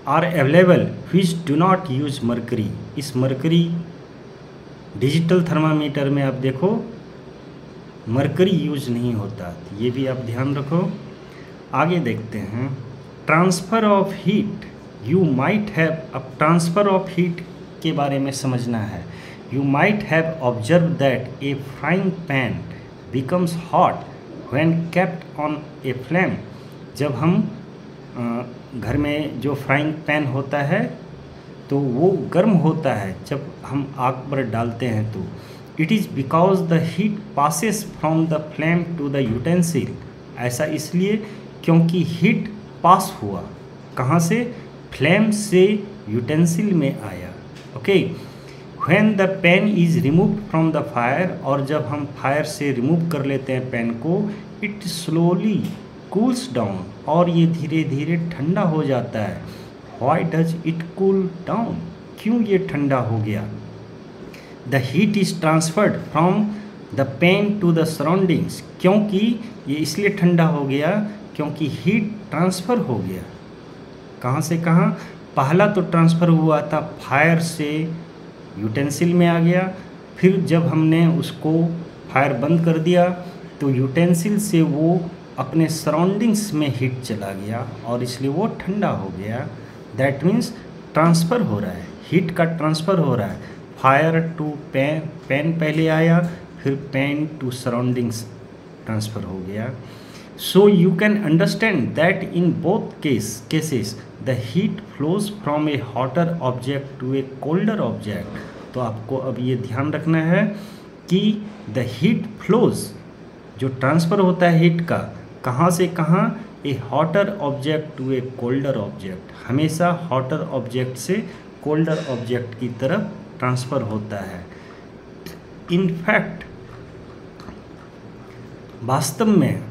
Are available which do not use mercury, इस मरकरी डिजिटल थर्मामीटर में आप देखो मरकरी यूज नहीं होता, ये भी आप ध्यान रखो। आगे देखते हैं transfer of heat. You might have, अब ट्रांसफ़र ऑफ हीट के बारे में समझना है। You might have observe that A frying pan becomes hot when kept on a flame. जब हम घर में जो फ्राइंग पैन होता है तो वो गर्म होता है जब हम आग पर डालते हैं तो। It is because the heat passes from the flame to the utensil, ऐसा इसलिए क्योंकि हीट पास हुआ कहाँ से, फ्लेम से यूटेंसिल में आया। Okay, when the pan is remove from the fire, और जब हम फायर से रिमूव कर लेते हैं पेन को, इट स्लोली कूल्स डाउन, और ये धीरे धीरे ठंडा हो जाता है। Why does it cool down, क्यों ये ठंडा हो गया। The heat is transferred from the pan to the surroundings, क्योंकि ये इसलिए ठंडा हो गया क्योंकि हीट ट्रांसफ़र हो गया। कहाँ से कहाँ, पहला तो ट्रांसफ़र हुआ था फायर से यूटेंसिल में आ गया, फिर जब हमने उसको फायर बंद कर दिया तो यूटेंसिल से वो अपने सराउंडिंग्स में हीट चला गया और इसलिए वो ठंडा हो गया। दैट मीन्स ट्रांसफ़र हो रहा है, हीट का ट्रांसफ़र हो रहा है। फायर टू पेन, पेन पहले आया, फिर पेन टू सराउंडिंग्स ट्रांसफ़र हो गया। So you can understand that in both cases the heat flows from a hotter object to a colder object. तो आपको अब ये ध्यान रखना है कि द हीट फ्लोज, जो ट्रांसफ़र होता है हीट का, कहाँ से कहाँ, a hotter object to a colder object, हमेशा हॉटर ऑब्जेक्ट से कोल्डर ऑब्जेक्ट की तरफ ट्रांसफ़र होता है। इनफैक्ट वास्तव में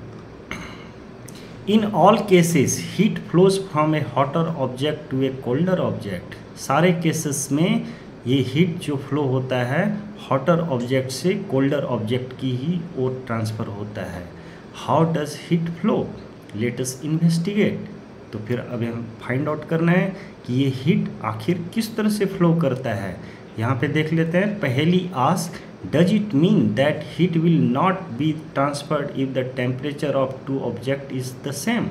in all cases heat flows from a hotter object to a colder object, सारे केसेस में ये हीट जो फ्लो होता है हॉटर ऑब्जेक्ट से कोल्डर ऑब्जेक्ट की ही ओर ट्रांसफ़र होता है। How does heat flow, let us investigate. तो फिर अब हम फाइंड आउट करना है कि ये हीट आखिर किस तरह से फ्लो करता है। यहाँ पे देख लेते हैं। पहली ask, does it mean that heat will not be transferred if the temperature of two object is the same.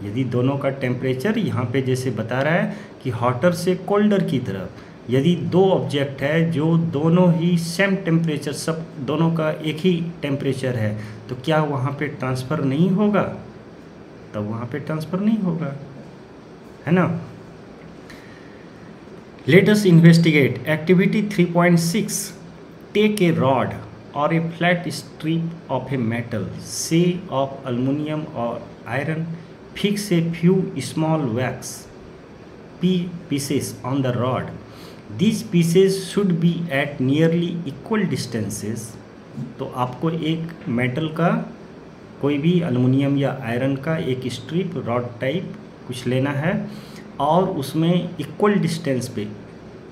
यदि दोनों का टेम्परेचर यहाँ पे जैसे बता रहा है कि हॉटर से कोल्डर की तरफ, यदि दो ऑब्जेक्ट है जो दोनों ही सेम टेम्परेचर, सब दोनों का एक ही टेम्परेचर है, तो क्या वहाँ पे ट्रांसफ़र नहीं होगा, तब वहाँ पे ट्रांसफ़र नहीं होगा, है ना। Let us investigate. Activity 3.6. Take a rod or a flat strip of a metal, say of aluminum or iron, fix a few small wax pieces on the rod. These pieces should be at nearly equal distances. तो आपको एक मेटल का कोई भी एल्युमिनियम या आयरन का एक स्ट्रिप रॉड टाइप कुछ लेना है और उसमें इक्वल डिस्टेंस पे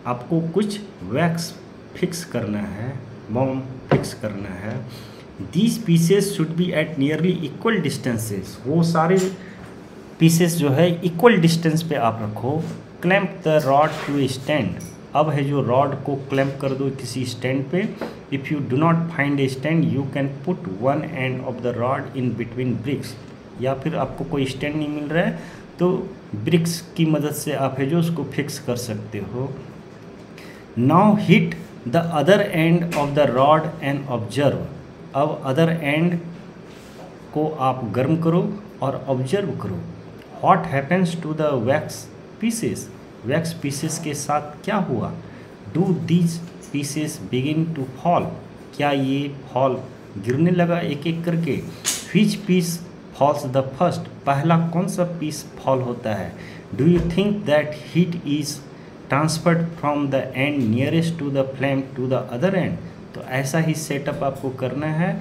आपको कुछ वैक्स फिक्स करना है, बॉम्ब फिक्स करना है। These pieces should be at nearly equal distances. वो सारे पीसेस जो है इक्वल डिस्टेंस पे आप रखो। Clamp the rod to a stand. अब है जो रॉड को क्लैम्प कर दो किसी स्टैंड पे। If you do not find a stand you can put one end of the rod in between bricks. या फिर आपको कोई स्टैंड नहीं मिल रहा है तो ब्रिक्स की मदद से आप है जो उसको फिक्स कर सकते हो। Now hit the other end of the rod and observe. अब अदर एंड को आप गर्म करो और ऑब्जर्व करो। What happens to the wax pieces. Wax pieces के साथ क्या हुआ। Do these pieces begin to fall. क्या ये फॉल गिरने लगा एक एक करके। Which piece falls the first. पहला कौन सा पीस फॉल होता है। Do you think that heat is transferred from the end nearest to the flame to the other end. तो ऐसा ही सेटअप आपको करना है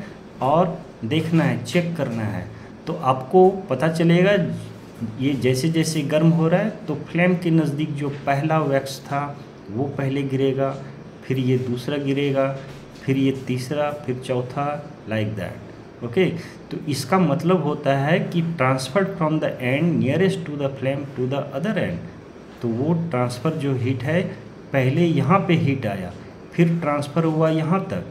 और देखना है, चेक करना है। तो आपको पता चलेगा ये जैसे जैसे गर्म हो रहा है तो फ्लेम के नज़दीक जो पहला वैक्स था वो पहले गिरेगा, फिर ये दूसरा गिरेगा, फिर ये तीसरा, फिर चौथा, लाइक दैट। ओके, तो इसका मतलब होता है कि transferred from the end nearest to the flame to the other end. तो वो ट्रांसफ़र जो हीट है पहले यहाँ पे हीट आया, फिर ट्रांसफ़र हुआ यहाँ तक,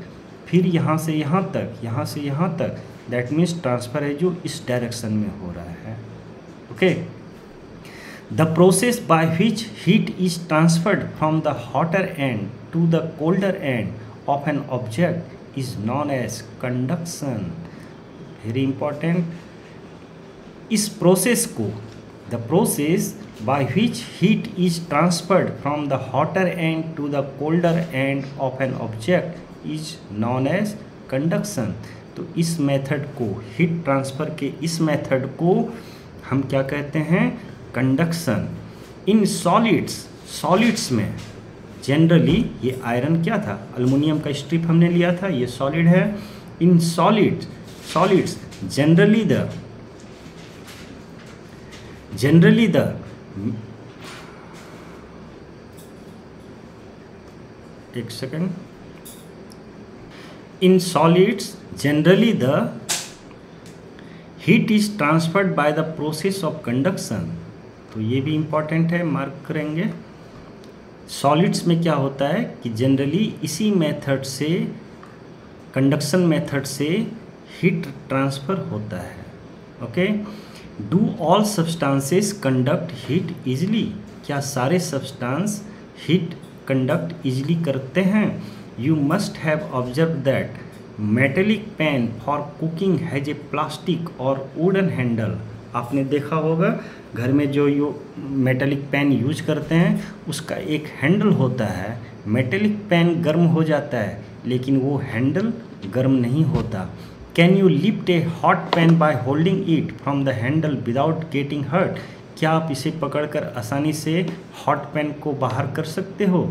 फिर यहाँ से यहाँ तक, यहाँ से यहाँ तक। दैट मीन्स ट्रांसफ़र है जो इस डायरेक्शन में हो रहा है। Okay, the process by which heat is transferred from the hotter end to the colder end of an object is known as conduction. Very important. इस प्रोसेस को, the process by which heat is transferred from the hotter end to the colder end of an object is known as conduction। तो इस मेथड को, हीट ट्रांसफ़र के इस मेथड को हम क्या कहते हैं, कंडक्शन। इन सॉलिड्स में जनरली ये आयरन क्या था, एल्युमिनियम का स्ट्रिप हमने लिया था, ये सॉलिड है। इन सॉलिड्स generally the एक second. In solids generally the heat is transferred by the process of conduction. तो ये भी इम्पॉर्टेंट है, मार्क करेंगे। सॉलिड्स में क्या होता है कि जनरली इसी मेथड से, कंडक्शन मेथड से हीट ट्रांसफ़र होता है। Okay, do all substances conduct heat easily. क्या सारे सब्सटेंस हीट कंडक्ट इजली करते हैं। You must have observe that metallic pan for cooking has a plastic और वुडन हैंडल। आपने देखा होगा घर में जो मेटेलिक पैन यूज करते हैं उसका एक हैंडल होता है। मेटेलिक पैन गर्म हो जाता है लेकिन वो हैंडल गर्म नहीं होता। Can you lift a hot pan by holding it from the handle without getting hurt. क्या आप इसे पकड़कर आसानी से हॉट पैन को बाहर कर सकते हो।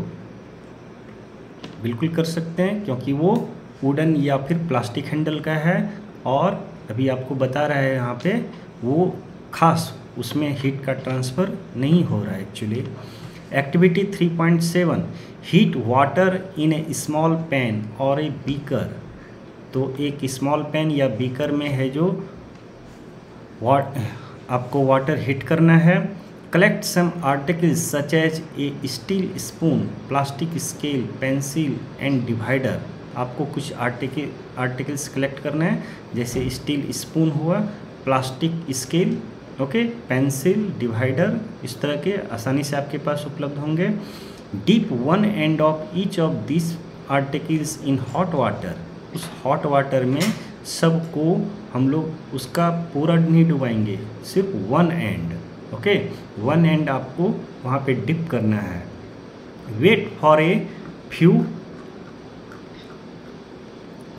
बिल्कुल कर सकते हैं क्योंकि वो वुडन या फिर प्लास्टिक हैंडल का है और अभी आपको बता रहा है यहाँ पे वो खास उसमें हीट का ट्रांसफ़र नहीं हो रहा है actually. Activity 3.7 heat water in A small pan और ए बीकर। तो एक स्मॉल पैन या बीकर में है जो आपको वाटर हीट करना है। Collect some articles such as a steel spoon, plastic scale, pencil and divider. आपको कुछ आर्टिकल्स कलेक्ट करना है जैसे स्टील स्पून हुआ, plastic scale, okay, pencil, divider, इस तरह के आसानी से आपके पास उपलब्ध होंगे। Dip one end of each of this articles in hot water. उस हॉट वाटर में सबको हम लोग उसका पूरा नहीं डुबाएंगे, सिर्फ one end. Okay, one end आपको वहाँ पे डिप करना है। Wait for a few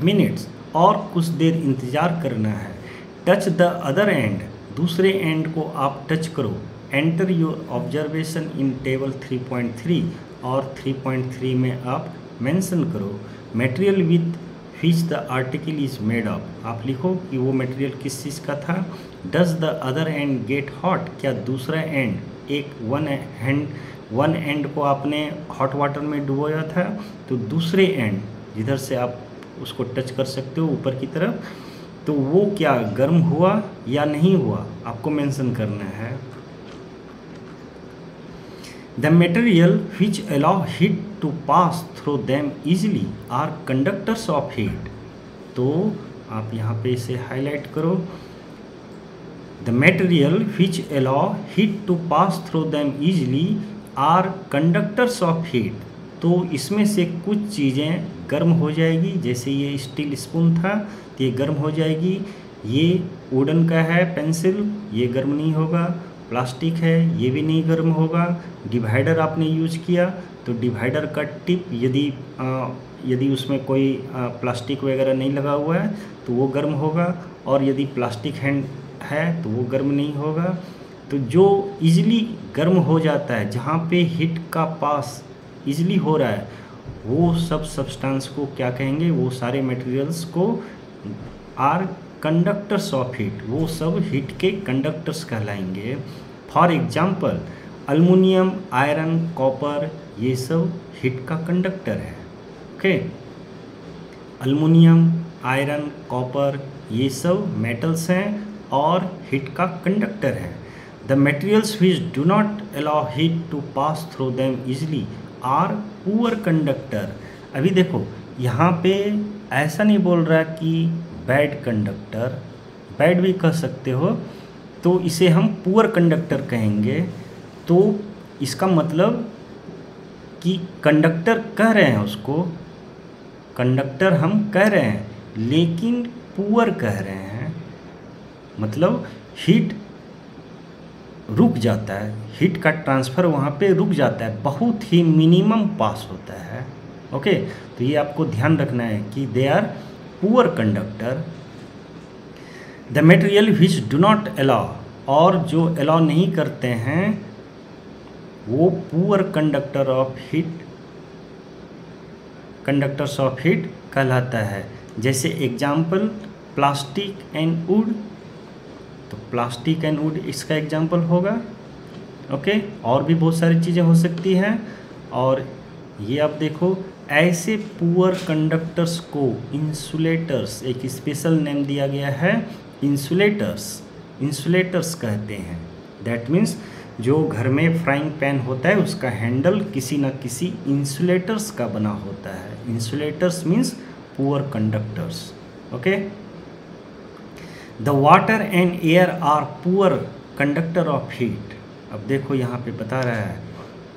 minutes, और कुछ देर इंतज़ार करना है। टच द अदर एंड, दूसरे एंड को आप टच करो। Enter your observation in table 3.3 और 3.3 में आप मेंशन करो material with which the article is made of. आप लिखो कि वो मटेरियल किस चीज़ का था। Does the other end get hot, क्या दूसरा एंड एक वन एंड को आपने हॉट वाटर में डुबोया था तो दूसरे एंड जिधर से आप उसको टच कर सकते हो ऊपर की तरफ, तो वो क्या गर्म हुआ या नहीं हुआ, आपको मेंशन करना है। The material which allow heat to pass through them easily are conductors of heat। तो आप यहाँ पे इसे हाईलाइट करो। The material which allow heat to pass through them easily are conductors of heat। तो इसमें से कुछ चीज़ें गर्म हो जाएगी, जैसे ये स्टील स्पून था तो ये गर्म हो जाएगी। ये वुडन का है पेंसिल, ये गर्म नहीं होगा। प्लास्टिक है, ये भी नहीं गर्म होगा। डिवाइडर आपने यूज किया तो डिवाइडर का टिप यदि उसमें कोई प्लास्टिक वगैरह नहीं लगा हुआ है तो वो गर्म होगा, और यदि प्लास्टिक हैंड है तो वो गर्म नहीं होगा। तो जो इजीली गर्म हो जाता है, जहाँ पे हीट का पास इजीली हो रहा है, वो सब सब्सटेंस को क्या कहेंगे, वो सारे मटेरियल्स को आर कंडक्टर्स ऑफ हीट, वो सब हीट के कंडक्टर्स कहलाएंगे। For example aluminium, iron, copper, ये सब हीट का कंडक्टर है। ओके, अल्मुनियम, आयरन, कॉपर ये सब मेटल्स हैं और हीट का कंडक्टर है। The materials which do not allow heat to pass through them easily are poor conductor. अभी देखो यहाँ पे ऐसा नहीं बोल रहा कि बैड कंडक्टर, बैड भी कह सकते हो, तो इसे हम पुअर कंडक्टर कहेंगे। तो इसका मतलब कि कंडक्टर कह रहे हैं, उसको कंडक्टर हम कह रहे हैं लेकिन पुअर कह रहे हैं, मतलब हीट रुक जाता है, हीट का ट्रांसफ़र वहाँ पे रुक जाता है, बहुत ही मिनिमम पास होता है। ओके, तो ये आपको ध्यान रखना है कि they are poor conductor. The material which do not allow, और जो अलाउ नहीं करते हैं वो poor conductor of heat, conductors of heat कहलाता है। जैसे एग्जाम्पल प्लास्टिक एंड वुड, तो प्लास्टिक एंड वुड इसका एग्जाम्पल होगा। ओके, और भी बहुत सारी चीज़ें हो सकती हैं। और ये आप देखो, ऐसे पुअर कंडक्टर्स को इंसुलेटर्स, एक स्पेशल नेम दिया गया है, इंसुलेटर्स, इंसुलेटर्स कहते हैं। दैट मीन्स जो घर में फ्राइंग पैन होता है उसका हैंडल किसी न किसी इंसुलेटर्स का बना होता है। Insulators means poor conductors. Okay, the water and air are poor conductor of heat. अब देखो यहाँ पे बता रहा है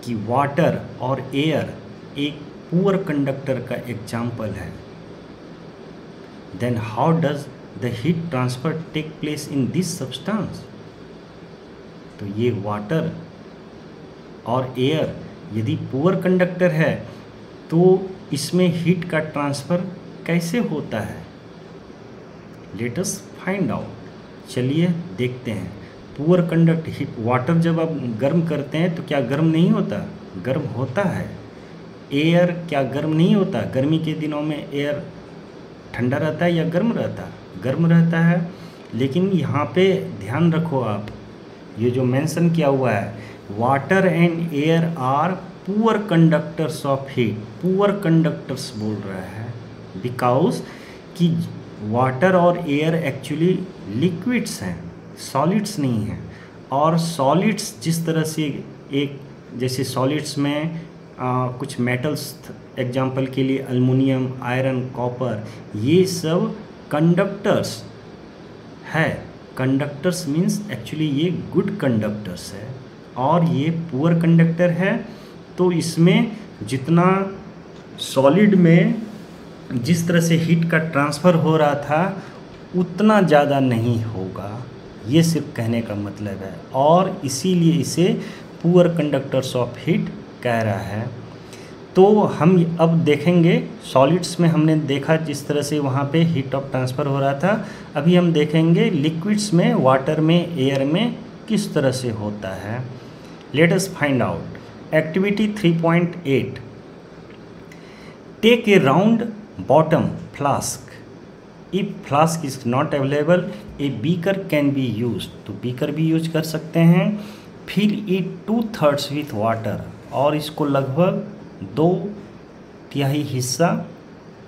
कि वाटर और एयर एक पुअर कंडक्टर का एग्जाम्पल है। Then how does the heat transfer take place in this substance. तो ये वाटर और एयर यदि पुअर कंडक्टर है तो इसमें हीट का ट्रांसफ़र कैसे होता है, लेट अस फाइंड आउट। चलिए देखते हैं। पुअर कंडक्ट हीट, वाटर जब आप गर्म करते हैं तो क्या गर्म नहीं होता, गर्म होता है। एयर क्या गर्म नहीं होता, गर्मी के दिनों में एयर ठंडा रहता है या गर्म रहता है, गर्म रहता है। लेकिन यहाँ पे ध्यान रखो आप, ये जो मेंशन किया हुआ है water and air are poor conductors of heat, poor conductors बोल रहा है बिकॉज कि वाटर और एयर एक्चुअली लिक्विड्स हैं, सॉलिड्स नहीं हैं। और सॉलिड्स जिस तरह से एक, जैसे सॉलिड्स में कुछ मेटल्स, एग्जाम्पल के लिए अल्मुनियम, आयरन, कॉपर, ये सब कंडक्टर्स है। कंडक्टर्स मीन्स एक्चुअली ये गुड कंडक्टर्स है और ये पुअर कंडक्टर है। तो इसमें जितना सॉलिड में जिस तरह से हीट का ट्रांसफ़र हो रहा था उतना ज़्यादा नहीं होगा, ये सिर्फ कहने का मतलब है। और इसीलिए इसे पुअर कंडक्टर्स ऑफ हीट कह रहा है। तो हम अब देखेंगे, सॉलिड्स में हमने देखा जिस तरह से वहाँ पे हीट ऑफ ट्रांसफ़र हो रहा था, अभी हम देखेंगे लिक्विड्स में, वाटर में, एयर में किस तरह से होता है, let us find out. Activity 3.8, take a round bottom flask, if flask is not available a beaker can be use, तो बीकर भी यूज कर सकते हैं। फिल इट 2/3 विथ वाटर, और इसको लगभग 2/3 हिस्सा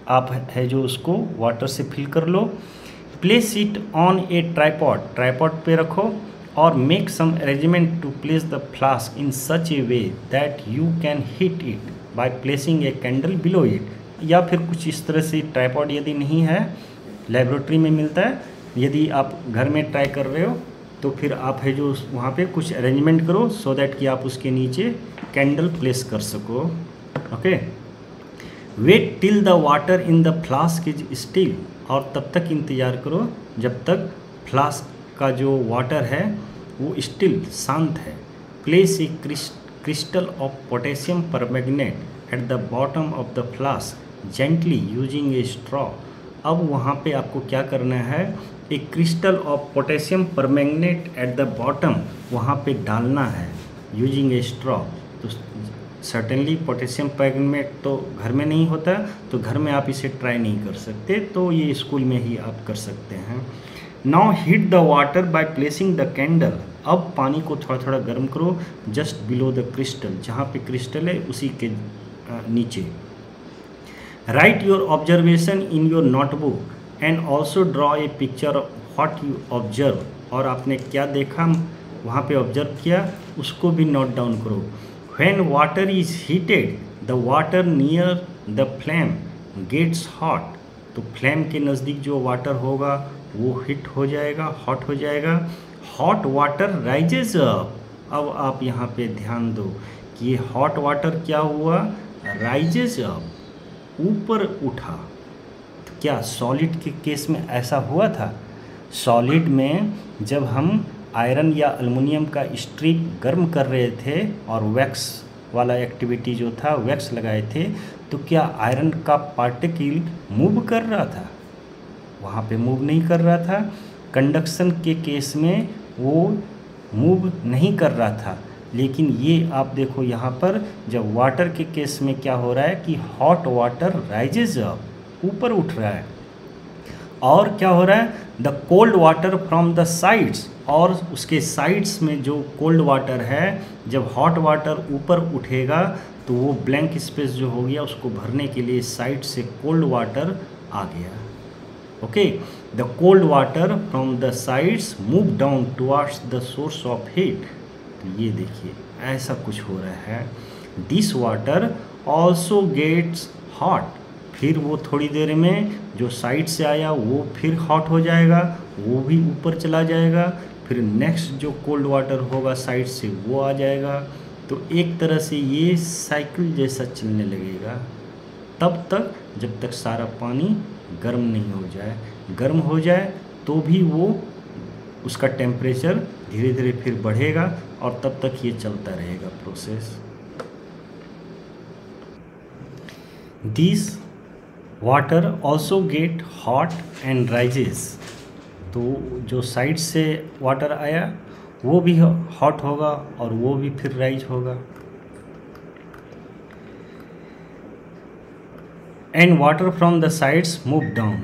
आप है जो उसको वाटर से फिल कर लो। Place it on a tripod, tripod पे रखो, और make some arrangement to place the flask in such a way that you can heat it by placing a candle below it, या फिर कुछ इस तरह से ट्राइपॉड यदि नहीं है, लेबोरेटरी में मिलता है, यदि आप घर में ट्राई कर रहे हो तो फिर आप है जो वहाँ पे कुछ अरेंजमेंट करो सो दैट कि आप उसके नीचे कैंडल प्लेस कर सको। Okay, wait till the water in the flask is still, और तब तक इंतज़ार करो जब तक फ्लास्क का जो वाटर है वो स्टिल शांत है। Place a crystal of potassium permanganate at the bottom of the flask gently using A straw, अब वहाँ पे आपको क्या करना है, एक crystal of potassium permanganate at the bottom वहाँ पे डालना है यूजिंग ए स्ट्रॉ। तो सर्टेनली पोटेशियम परमैंगनेट तो घर में नहीं होता, तो घर में आप इसे ट्राई नहीं कर सकते, तो ये स्कूल में ही आप कर सकते हैं। Now heat the water by placing the candle, अब पानी को थोड़ा थोड़ा गर्म करो जस्ट बिलो द क्रिस्टल, जहाँ पे क्रिस्टल है उसी के नीचे। Right your observation in your notebook and also draw a picture of what you observe, और आपने क्या देखा वहाँ पे ऑब्जर्व किया उसको भी नोट डाउन करो। When water is heated the water near the flame gets hot, तो फ्लेम के नज़दीक जो वाटर होगा वो हीट हो जाएगा, हॉट हो जाएगा। हॉट वाटर राइजेज अप, अब आप यहाँ पे ध्यान दो कि ये हॉट वाटर क्या हुआ, राइजेज अप, ऊपर उठा। तो क्या सॉलिड के केस में ऐसा हुआ था? सॉलिड में जब हम आयरन या एल्युमिनियम का स्ट्रिप गर्म कर रहे थे और वैक्स वाला एक्टिविटी जो था वैक्स लगाए थे, तो क्या आयरन का पार्टिकल मूव कर रहा था? वहाँ पे मूव नहीं कर रहा था। कंडक्शन के केस में वो मूव नहीं कर रहा था, लेकिन ये आप देखो यहाँ पर जब वाटर के केस में क्या हो रहा है कि हॉट वाटर राइजेज अप, ऊपर उठ रहा है। और क्या हो रहा है, the cold water from the sides, और उसके साइड्स में जो कोल्ड वाटर है जब हॉट वाटर ऊपर उठेगा तो वो ब्लैंक स्पेस जो हो गया उसको भरने के लिए साइड से कोल्ड वाटर आ गया। Okay, the cold water from the sides move down towards the source of heat. तो ये देखिए ऐसा कुछ हो रहा है। This water also gets hot, फिर वो थोड़ी देर में जो साइड से आया वो फिर हॉट हो जाएगा, वो भी ऊपर चला जाएगा, फिर नेक्स्ट जो कोल्ड वाटर होगा साइड से वो आ जाएगा। तो एक तरह से ये साइकिल जैसा चलने लगेगा तब तक जब तक सारा पानी गर्म नहीं हो जाए। गर्म हो जाए तो भी वो उसका टेम्परेचर धीरे धीरे फिर बढ़ेगा और तब तक ये चलता रहेगा process. This water also get hot and rises, तो जो साइड से वाटर आया वो भी हॉट होगा और वो भी फिर राइज होगा। And water from the sides move down,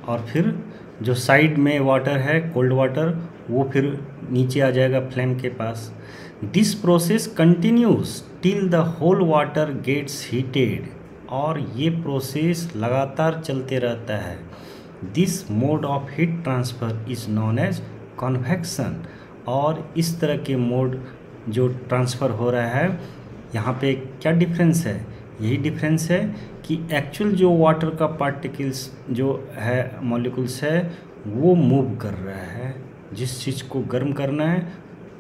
और फिर जो साइड में वाटर है कोल्ड वाटर वो फिर नीचे आ जाएगा फ्लेम के पास। This process continues till the whole water gets heated, और ये प्रोसेस लगातार चलते रहता है। This mode of heat transfer is known as convection, और इस तरह के मोड जो ट्रांसफ़र हो रहा है यहाँ पे क्या डिफरेंस है? यही डिफरेंस है कि एक्चुअल जो वाटर का पार्टिकल्स जो है मॉलिक्यूल्स है वो मूव कर रहा है, जिस चीज़ को गर्म करना है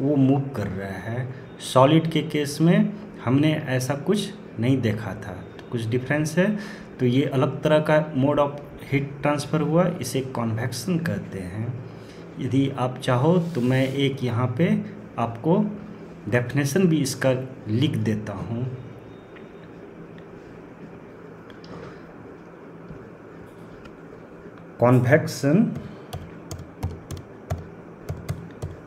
वो मूव कर रहा है। सॉलिड के केस में हमने ऐसा कुछ नहीं देखा था, तो कुछ डिफरेंस है। तो ये अलग तरह का मोड ऑफ हीट ट्रांसफ़र हुआ, इसे कन्वेक्शन कहते हैं। यदि आप चाहो तो मैं एक यहाँ पे आपको डेफिनेशन भी इसका लिख देता हूँ। कन्वेक्शन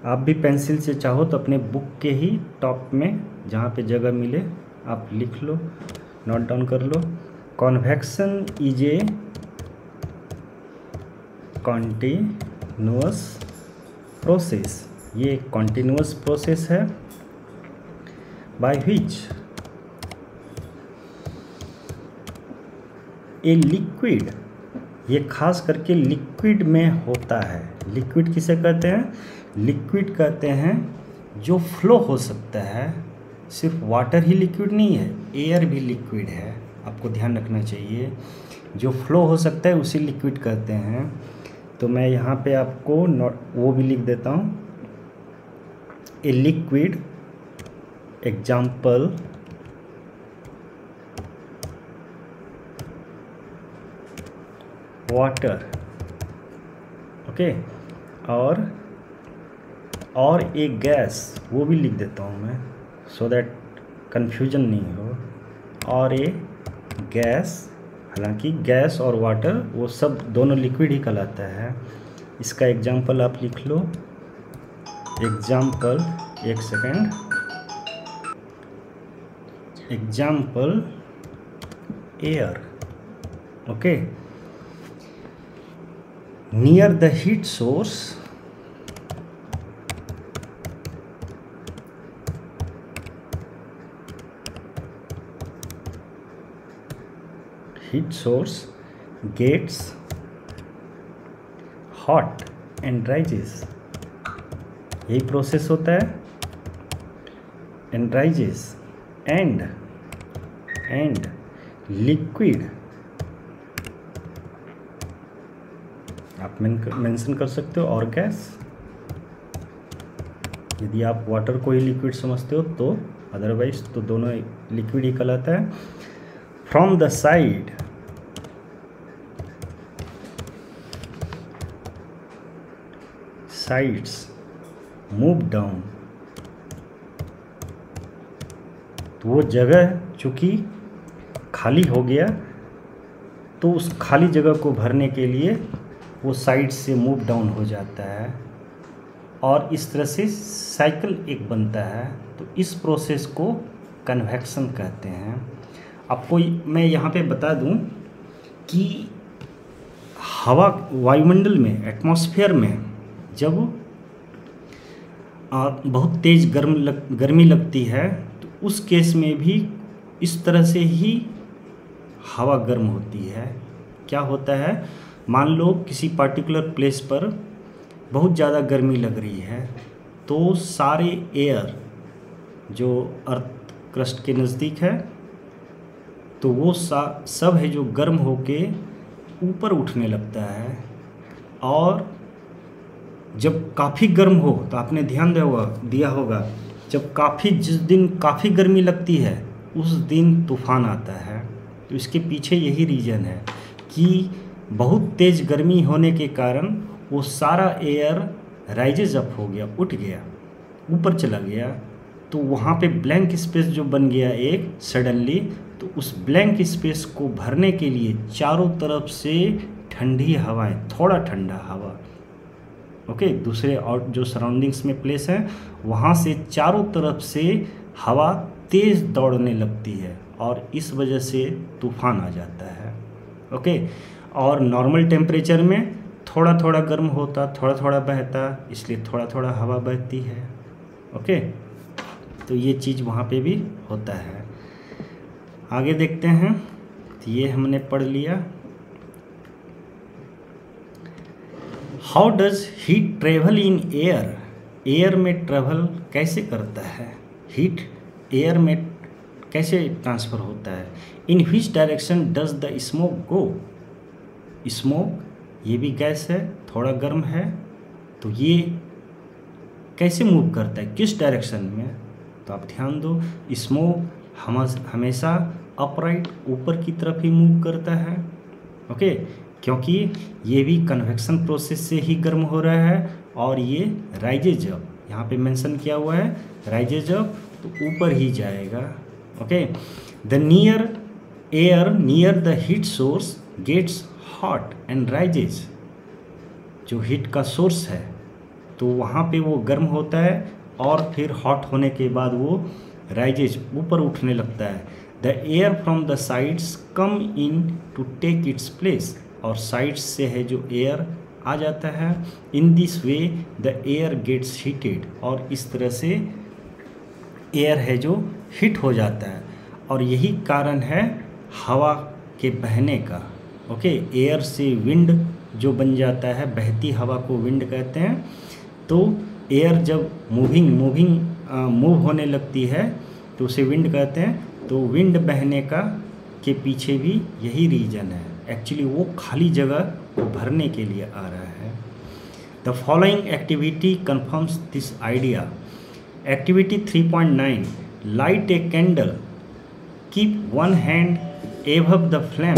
आप भी पेंसिल से चाहो तो अपने बुक के ही टॉप में जहाँ पे जगह मिले आप लिख लो, नोट डाउन कर लो। Convection is a continuous process, ये कॉन्टिन्यूअस प्रोसेस है बाय विच ए लिक्विड, ये खास करके लिक्विड में होता है। लिक्विड किसे कहते हैं? लिक्विड कहते हैं जो फ्लो हो सकता है। सिर्फ वाटर ही लिक्विड नहीं है, एयर भी लिक्विड है, आपको ध्यान रखना चाहिए। जो फ्लो हो सकता है उसे लिक्विड कहते हैं। तो मैं यहाँ पे आपको वो भी लिख देता हूँ, a liquid example water, okay. और एक गैस, वो भी लिख देता हूँ मैं सो दैट कन्फ्यूजन नहीं हो। और ए गैस, हालांकि गैस और वाटर वो सब दोनों लिक्विड ही कहलाता है। इसका एग्जाम्पल आप लिख लो, एग्जाम्पल, एक second, example air, okay. Near the heat source gets hot and rises, यही प्रोसेस होता है, and rises and liquid, आप मेंशन कर सकते हो, और गैस। यदि आप वाटर को ही लिक्विड समझते हो तो, अदरवाइज तो दोनों लिक्विड ही कहलाता है। From the side sides move down, तो वो जगह चूँकि खाली हो गया तो उस खाली जगह को भरने के लिए वो साइड से मूव डाउन हो जाता है और इस तरह से साइकिल एक बनता है। तो इस प्रोसेस को कन्वेक्शन कहते हैं। आपको मैं यहाँ पे बता दूँ कि हवा, वायुमंडल में, एटमॉस्फेयर में जब बहुत तेज़ गर्मी लगती है तो उस केस में भी इस तरह से ही हवा गर्म होती है। क्या होता है, मान लो किसी पर्टिकुलर प्लेस पर बहुत ज़्यादा गर्मी लग रही है तो सारे एयर जो अर्थ क्रस्ट के नज़दीक है तो वो सब है जो गर्म होके ऊपर उठने लगता है। और जब काफ़ी गर्म हो तो आपने ध्यान दिया होगा जब जिस दिन काफ़ी गर्मी लगती है उस दिन तूफान आता है। तो इसके पीछे यही रीज़न है कि बहुत तेज़ गर्मी होने के कारण वो सारा एयर राइजेज अप हो गया, उठ गया, ऊपर चला गया। तो वहाँ पे ब्लैंक स्पेस जो बन गया एक सडनली, तो उस ब्लैंक स्पेस को भरने के लिए चारों तरफ से ठंडी हवाएं, थोड़ा ठंडा हवा, ओके, दूसरे और जो सराउंडिंग्स में प्लेस है वहाँ से चारों तरफ से हवा तेज़ दौड़ने लगती है और इस वजह से तूफान आ जाता है, ओके। और नॉर्मल टेम्परेचर में थोड़ा थोड़ा गर्म होता, थोड़ा थोड़ा बहता, इसलिए थोड़ा थोड़ा हवा बहती है, ओके। तो ये चीज़ वहाँ पे भी होता है। आगे देखते हैं, तो ये हमने पढ़ लिया। How does heat travel in air, air में ट्रेवल कैसे करता है, हीट एयर में कैसे ट्रांसफ़र होता है। In which direction does the smoke go, smoke ये भी गैस है, थोड़ा गर्म है, तो ये कैसे मूव करता है, किस डायरेक्शन में। तो आप ध्यान दो, स्मोक हमेशा अपराइट ऊपर की तरफ ही मूव करता है, ओके, क्योंकि ये भी कन्वेक्शन प्रोसेस से ही गर्म हो रहा है और ये राइजेज अप, यहाँ पे मेंशन किया हुआ है राइजेज अप, तो ऊपर ही जाएगा, okay. The air near the heat source gets hot and rises, जो हीट का सोर्स है तो वहाँ पे वो गर्म होता है और फिर हॉट होने के बाद वो राइजेज ऊपर उठने लगता है। The air from the sides come in to take its place, और साइड्स से है जो एयर आ जाता है। In this way the air gets heated, और इस तरह से एयर है जो हीट हो जाता है, और यही कारण है हवा के बहने का। ओके, एयर से विंड जो बन जाता है, बहती हवा को विंड कहते हैं। तो एयर जब मूव होने लगती है तो उसे विंड कहते हैं। तो विंड बहने का के पीछे भी यही रीज़न है, एक्चुअली वो खाली जगह को भरने के लिए आ रहा है। The following activity confirms this idea. Activity 3.9, light a candle, keep one hand above the flame.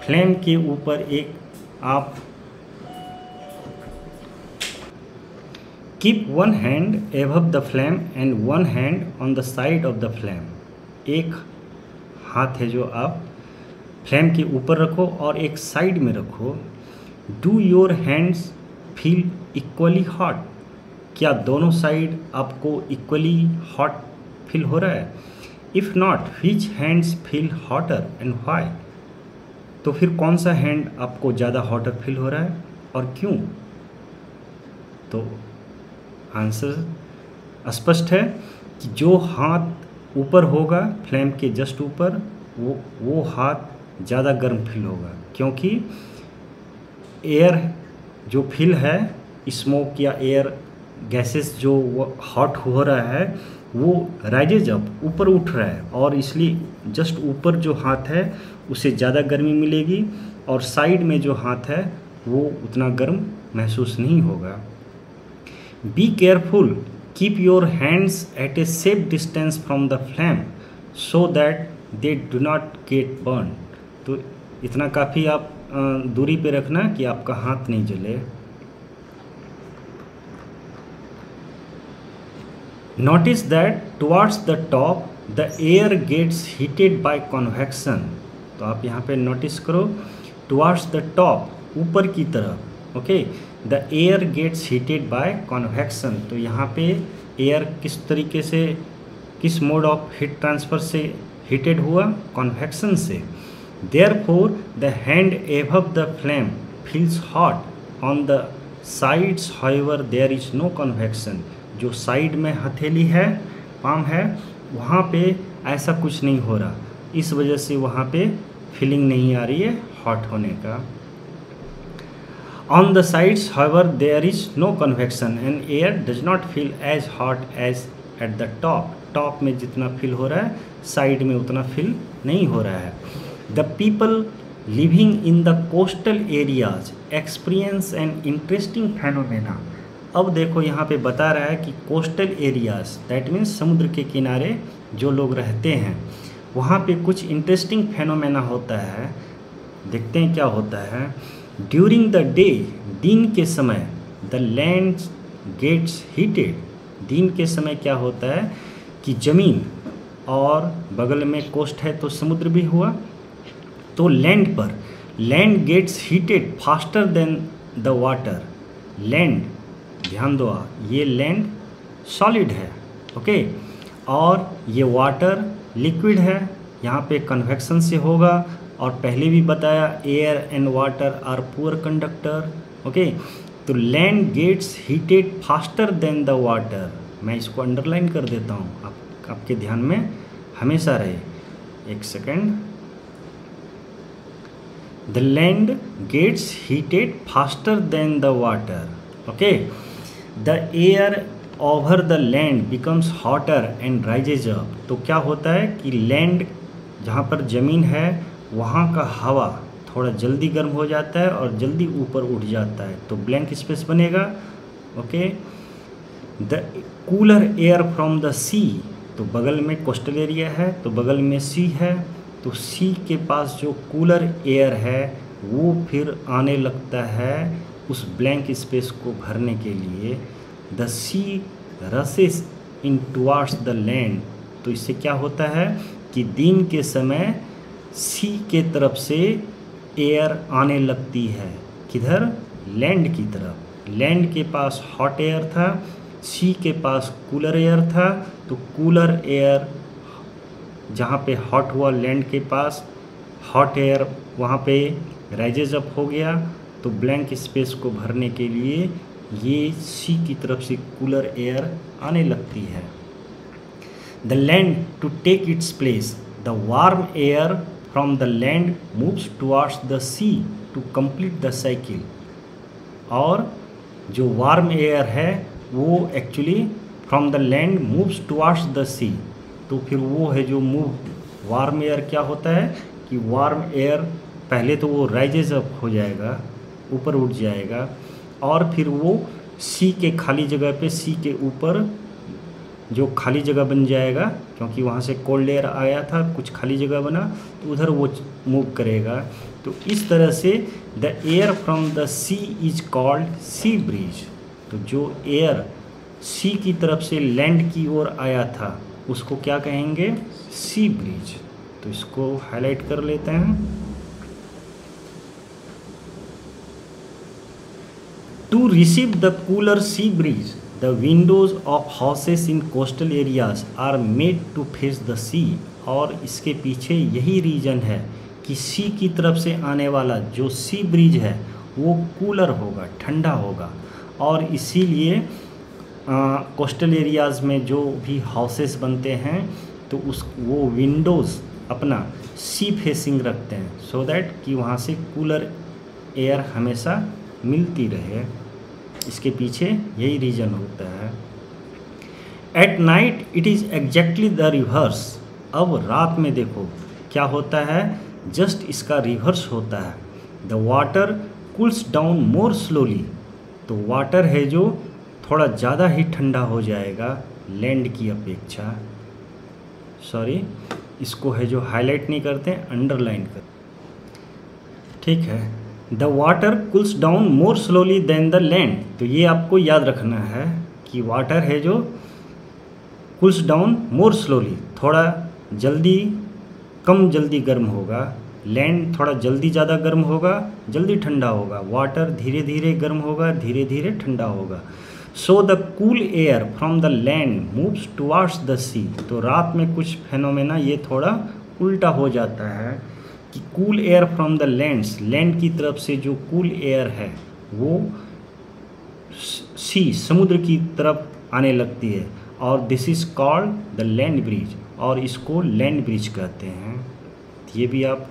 Flame के ऊपर एक आप keep one hand above the flame and one hand on the side of the flame. एक हाथ है जो आप फ्लेम के ऊपर रखो और एक साइड में रखो। Do your hands feel equally hot? क्या दोनों साइड आपको इक्वली हॉट फील हो रहा है? If not, which hands feel hotter and why? तो फिर कौन सा हैंड आपको ज़्यादा हॉटर फील हो रहा है और क्यों? तो आंसर स्पष्ट है कि जो हाथ ऊपर होगा फ्लेम के जस्ट ऊपर, वो हाथ ज़्यादा गर्म फील होगा, क्योंकि एयर जो फील है, स्मोक या एयर गैसेस जो हॉट हो रहा है, वो राइजेज अप, ऊपर उठ रहा है, और इसलिए जस्ट ऊपर जो हाथ है उसे ज़्यादा गर्मी मिलेगी, और साइड में जो हाथ है वो उतना गर्म महसूस नहीं होगा। Be careful, keep your hands eight a safe distance from the flame so that they do not gate burn. तो इतना काफ़ी आप दूरी पे रखना कि आपका हाथ नहीं जले। Notice that towards the top the air gets heated by convection। तो आप यहाँ पे नोटिस करो, towards the top, ऊपर की तरफ, okay, the air gets heated by convection। तो यहाँ पे एयर किस तरीके से, किस मोड ऑफ हीट ट्रांसफ़र से हीटेड हुआ? कन्वेक्शन से। Therefore the hand above the flame feels hot, on the sides however there is no convection। जो साइड में हथेली है, पाम है, वहाँ पे ऐसा कुछ नहीं हो रहा, इस वजह से वहाँ पे फीलिंग नहीं आ रही है हॉट होने का। On the sides however there is no convection and air does not feel as hot as at the top. Top में जितना फील हो रहा है, साइड में उतना फील नहीं हो रहा है। The people living in the coastal areas experience an interesting phenomena. अब देखो यहाँ पे बता रहा है कि कोस्टल एरियाज, दैट मीन्स समुद्र के किनारे जो लोग रहते हैं, वहाँ पे कुछ इंटरेस्टिंग फेनोमेना होता है। देखते हैं क्या होता है। ड्यूरिंग द डे, दिन के समय, द लैंड गेट्स हीटेड। दिन के समय क्या होता है कि ज़मीन, और बगल में कोस्ट है तो समुद्र भी हुआ, तो लैंड पर land gets heated faster than the water. Land, ध्यान दो, ये लैंड सॉलिड है, ओके, और ये वाटर लिक्विड है। यहाँ पे कन्वेक्शन से होगा, और पहले भी बताया air and water are poor conductor, okay. तो land gets heated faster than the water. मैं इसको अंडरलाइन कर देता हूँ, आपके ध्यान में हमेशा रहे। एक second. The land gets heated faster than the water, okay. The air over the land becomes hotter and rises up. तो क्या होता है कि लैंड, जहाँ पर ज़मीन है, वहाँ का हवा थोड़ा जल्दी गर्म हो जाता है और जल्दी ऊपर उठ जाता है, तो ब्लैंक स्पेस बनेगा, okay. The cooler air from the sea, तो बगल में कोस्टल एरिया है तो बगल में सी है, तो सी के पास जो कूलर एयर है वो फिर आने लगता है उस ब्लैंक स्पेस को भरने के लिए। The sea rushes in towards the land. तो इससे क्या होता है कि दिन के समय सी के तरफ से एयर आने लगती है, किधर? लैंड की तरफ, लैंड के पास हॉट एयर था, सी के पास कूलर एयर था। तो कूलर एयर जहाँ पे हॉट हुआ लैंड के पास, हॉट एयर वहाँ पे राइजेज अप हो गया, तो ब्लैंक स्पेस को भरने के लिए ये सी की तरफ से कूलर एयर आने लगती है। The land to take its place, the warm air from the land moves towards the sea to complete the cycle. और जो वार्म एयर है वो actually from the land moves towards the sea, तो फिर वो है जो मूव वार्म एयर क्या होता है कि वार्म एयर पहले तो वो राइजेज अप हो जाएगा, ऊपर उठ जाएगा, और फिर वो सी के खाली जगह पे, सी के ऊपर जो खाली जगह बन जाएगा, क्योंकि वहाँ से कोल्ड एयर आया था, कुछ खाली जगह बना, तो उधर वो मूव करेगा। तो इस तरह से the air from the sea is called sea breeze. तो जो एयर सी की तरफ से लैंड की ओर आया था उसको क्या कहेंगे? Sea breeze. तो इसको हाईलाइट कर लेते हैं। To receive the cooler sea breeze, the windows of houses in coastal areas are made to face the sea. और इसके पीछे यही रीजन है कि सी की तरफ से आने वाला जो सी ब्रीज है वो कूलर होगा, ठंडा होगा, और इसीलिए कोस्टल एरियाज़ में जो भी हाउसेस बनते हैं तो वो विंडोज़ अपना सी फेसिंग रखते हैं, सो दैट कि वहाँ से कूलर एयर हमेशा मिलती रहे। इसके पीछे यही रीज़न होता है। At night it is exactly the reverse. अब रात में देखो क्या होता है, जस्ट इसका रिवर्स होता है। The water cools down more slowly. तो वाटर है जो थोड़ा ज़्यादा ही ठंडा हो जाएगा लैंड की अपेक्षा। सॉरी, इसको है जो हाईलाइट नहीं करते, अंडरलाइन कर, ठीक है। The water cools down more slowly than the land. तो ये आपको याद रखना है कि वाटर है जो कूल्स डाउन मोर स्लोली, थोड़ा जल्दी, कम जल्दी गर्म होगा। लैंड थोड़ा जल्दी ज़्यादा गर्म होगा, जल्दी ठंडा होगा। वाटर धीरे धीरे गर्म होगा, धीरे धीरे ठंडा होगा। So the cool air from the land moves towards the sea. तो रात में कुछ फेनोमेना ये थोड़ा उल्टा हो जाता है कि cool air from the lands, land की तरफ से जो कूल एयर है वो सी, समुद्र की तरफ आने लगती है, और this is called the land bridge, और इसको लैंड ब्रिज कहते हैं। ये भी आप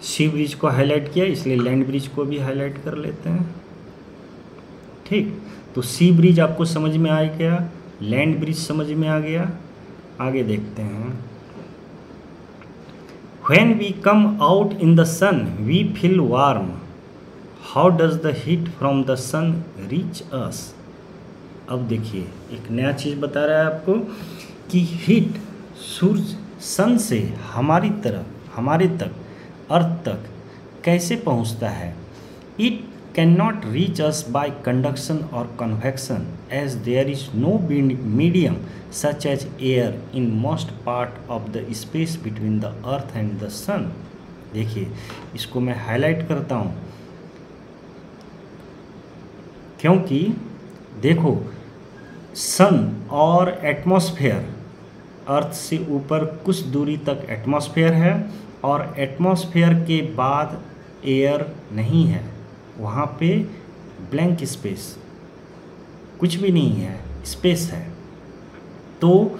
सी ब्रिज को हाईलाइट किया, इसलिए लैंड ब्रिज को भी हाईलाइट कर लेते हैं, ठीक। तो सी ब्रिज आपको समझ में आ गया, लैंड ब्रिज समझ में आ गया। आगे देखते हैं। When we come out in the sun, we feel warm. How does the heat from the sun reach us? अब देखिए एक नया चीज़ बता रहा है आपको कि हीट सूर्य सन से हमारी तरफ, हमारे तक, अर्थ तक कैसे पहुंचता है। It can not reach us by conduction और convection, as there is no medium such as air in most part of the space between the earth and the sun. देखिए इसको मैं हाईलाइट करता हूँ, क्योंकि देखो सन और एटमॉस्फेयर, अर्थ से ऊपर कुछ दूरी तक एटमॉस्फेयर है, और एटमॉस्फेयर के बाद एयर नहीं है, वहाँ पे ब्लैंक स्पेस, कुछ भी नहीं है, स्पेस है। तो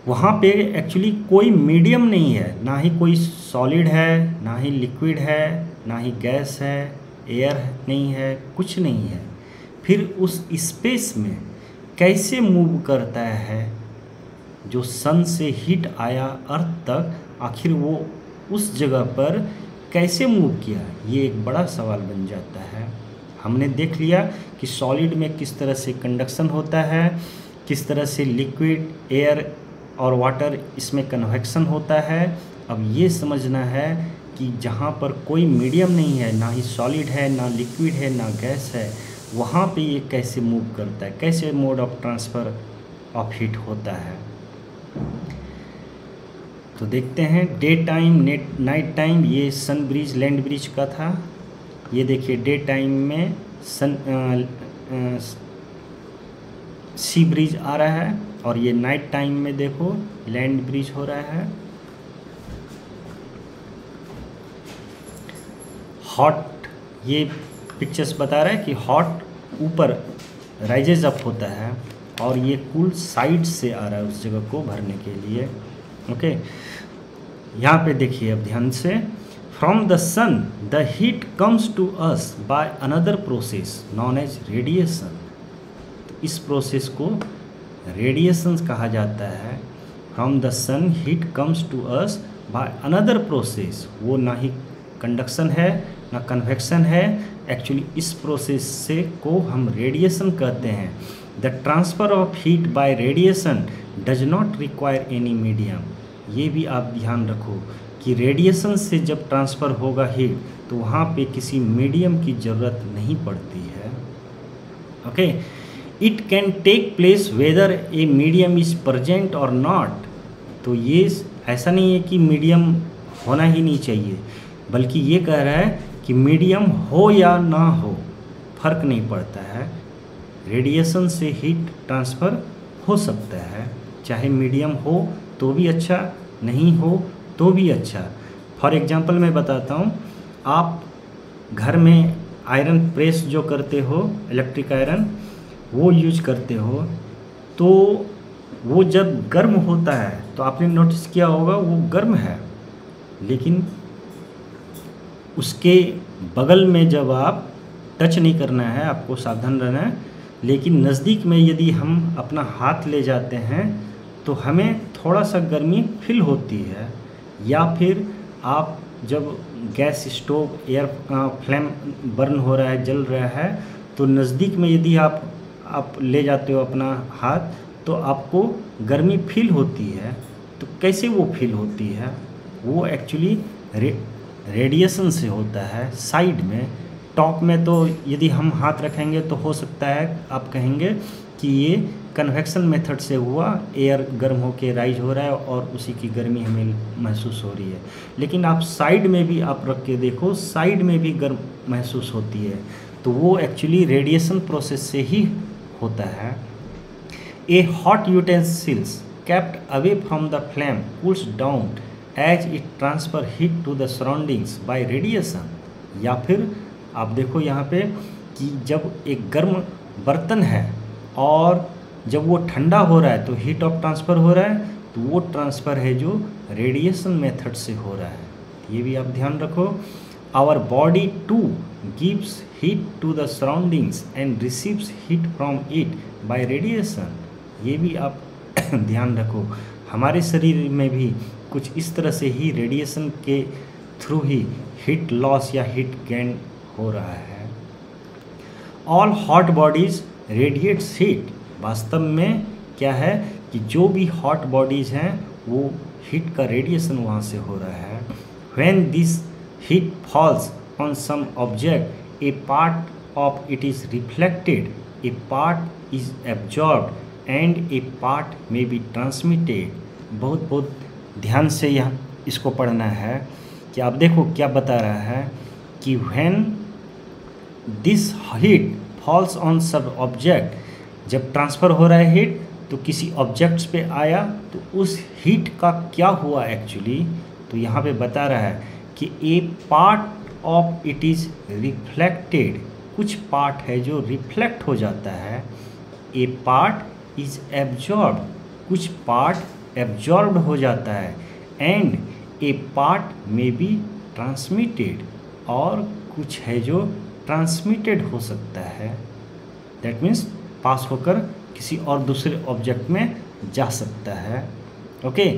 वहाँ पे एक्चुअली कोई मीडियम नहीं है, ना ही कोई सॉलिड है, ना ही लिक्विड है, ना ही गैस है, एयर नहीं है, कुछ नहीं है। फिर उस स्पेस में कैसे मूव करता है जो सन से हीट आया अर्थ तक, आखिर वो उस जगह पर कैसे मूव किया, ये एक बड़ा सवाल बन जाता है। हमने देख लिया कि सॉलिड में किस तरह से कंडक्शन होता है, किस तरह से लिक्विड, एयर और वाटर इसमें कन्वेक्शन होता है। अब ये समझना है कि जहाँ पर कोई मीडियम नहीं है, ना ही सॉलिड है, ना लिक्विड है, ना गैस है, वहाँ पे ये कैसे मूव करता है, कैसे mode of transfer of heat होता है। तो तो देखते हैं डे टाइम नाइट टाइम, ये सन ब्रिज लैंड ब्रिज का था। ये देखिए डे टाइम में सी ब्रिज आ रहा है और ये नाइट टाइम में देखो लैंड ब्रिज हो रहा है। हॉट, ये पिक्चर्स बता रहा है कि हॉट ऊपर राइजेज अप होता है और ये कूल साइड से आ रहा है उस जगह को भरने के लिए। ओके, यहाँ पे देखिए अब ध्यान से, from the sun the heat comes to us by another process known as radiation. तो इस प्रोसेस को रेडिएशन कहा जाता है। From the sun heat comes to us by another process, वो ना ही कंडक्शन है ना कन्वेक्शन है, एक्चुअली इस प्रोसेस से को हम रेडिएशन कहते हैं। The transfer of heat bye radiation does not require any medium. ये भी आप ध्यान रखो कि रेडिएशन से जब ट्रांसफ़र होगा हीट तो वहाँ पे किसी मीडियम की ज़रूरत नहीं पड़ती है। Okay, it can take place whether a medium is present और नॉट। तो ये ऐसा नहीं है कि मीडियम होना ही नहीं चाहिए, बल्कि ये कह रहा है कि मीडियम हो या ना हो फर्क नहीं पड़ता है, रेडिएशन से हीट ट्रांसफ़र हो सकता है, चाहे मीडियम हो तो भी अच्छा, नहीं हो तो भी अच्छा। फॉर एग्जांपल मैं बताता हूँ, आप घर में आयरन प्रेस जो करते हो, इलेक्ट्रिक आयरन वो यूज करते हो, तो वो जब गर्म होता है तो आपने नोटिस किया होगा वो गर्म है, लेकिन उसके बगल में जब आप टच नहीं करना है, आपको सावधान रहना है, लेकिन नज़दीक में यदि हम अपना हाथ ले जाते हैं तो हमें थोड़ा सा गर्मी फील होती है। या फिर आप जब gas stove air flame burn हो रहा है, जल रहा है, तो नज़दीक में यदि आप ले जाते हो अपना हाथ तो आपको गर्मी फील होती है। तो कैसे वो फील होती है? वो एक्चुअली रेडिएशन से होता है। साइड में, टॉप में तो यदि हम हाथ रखेंगे तो हो सकता है आप कहेंगे कि ये कन्वेक्शन मेथड से हुआ, एयर गर्म होके राइज हो रहा है और उसी की गर्मी हमें महसूस हो रही है। लेकिन आप साइड में भी आप रख के देखो, साइड में भी गर्म महसूस होती है, तो वो एक्चुअली रेडिएशन प्रोसेस से ही होता है। ए hot utensils kept away from the flame cools down as it transfer heat to the surroundings by radiation। या फिर आप देखो यहाँ पे कि जब एक गर्म बर्तन है और जब वो ठंडा हो रहा है तो हीट ऑफ ट्रांसफ़र हो रहा है, तो वो ट्रांसफ़र है जो रेडिएशन मेथड से हो रहा है। ये भी आप ध्यान रखो। Our body too gives heat to the surroundings and receives heat from it by radiation. ये भी आप ध्यान रखो, हमारे शरीर में भी कुछ इस तरह से ही रेडिएशन के थ्रू ही हीट लॉस या हीट गेन हो रहा है। All hot bodies radiates heat. वास्तव में क्या है कि जो भी हॉट बॉडीज़ हैं वो हीट का रेडिएशन वहाँ से हो रहा है। When this heat falls on some object a part of it is reflected, a part is absorbed and a part may be transmitted. बहुत ध्यान से यहाँ इसको पढ़ना है कि आप देखो क्या बता रहा है कि when this heat falls on सब ऑब्जेक्ट, जब ट्रांसफ़र हो रहा है हीट तो किसी ऑब्जेक्ट्स पे आया तो उस हीट का क्या हुआ एक्चुअली, तो यहाँ पे बता रहा है कि a part of it is reflected. कुछ पार्ट है जो रिफ्लेक्ट हो जाता है। ए पार्ट इज़ एब्जॉर्ब, कुछ पार्ट एब्जॉर्ब्ड हो जाता है। And a part may be transmitted, और कुछ है जो ट्रांसमिटेड हो सकता है। दैट मीन्स पास होकर किसी और दूसरे ऑब्जेक्ट में जा सकता है। ओके,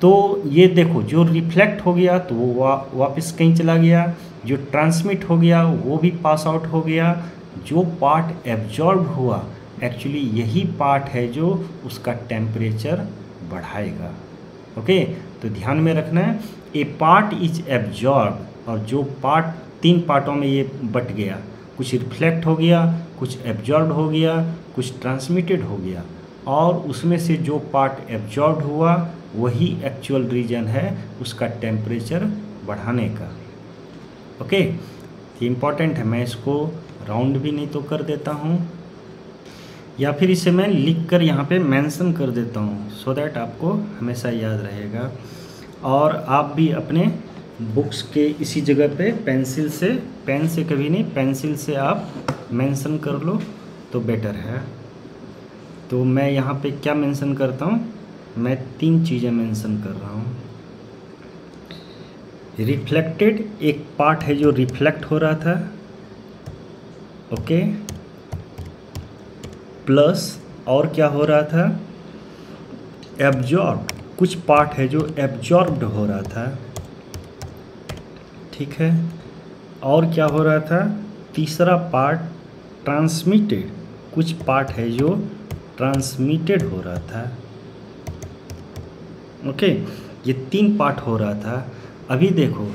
तो ये देखो, जो रिफ्लेक्ट हो गया तो वो वापस कहीं चला गया, जो ट्रांसमिट हो गया वो भी पास आउट हो गया, जो पार्ट एब्जॉर्ब हुआ एक्चुअली यही पार्ट है जो उसका टेम्परेचर बढ़ाएगा। ओके, तो ध्यान में रखना है, ए पार्ट इज एब्जॉर्ब, और जो पार्ट तीन पार्टों में ये बट गया, कुछ रिफ्लेक्ट हो गया, कुछ एब्जॉर्ब हो गया, कुछ ट्रांसमिटेड हो गया, और उसमें से जो पार्ट एब्जॉर्ब हुआ वही एक्चुअल रीज़न है उसका टेम्परेचर बढ़ाने का। ओके, ये इम्पॉर्टेंट है। मैं इसको राउंड भी नहीं तो कर देता हूँ, या फिर इसे मैं लिख कर यहाँ पे मेंशन कर देता हूँ, सो दैट आपको हमेशा याद रहेगा। और आप भी अपने बुक्स के इसी जगह पे पेंसिल से, पेन से कभी नहीं, पेंसिल से आप मेंशन कर लो तो बेटर है। तो मैं यहाँ पे क्या मेंशन करता हूँ, मैं 3 चीज़ें मेंशन कर रहा हूँ। रिफ्लेक्टेड, एक पार्ट है जो रिफ्लेक्ट हो रहा था, ओके, प्लस और क्या हो रहा था, एब्जॉर्ब, कुछ पार्ट है जो एब्जॉर्ब्ड हो रहा था, ठीक है। और क्या हो रहा था, तीसरा पार्ट ट्रांसमिटेड, कुछ पार्ट है जो ट्रांसमिटेड हो रहा था, ओके। ये 3 पार्ट हो रहा था। अभी देखो,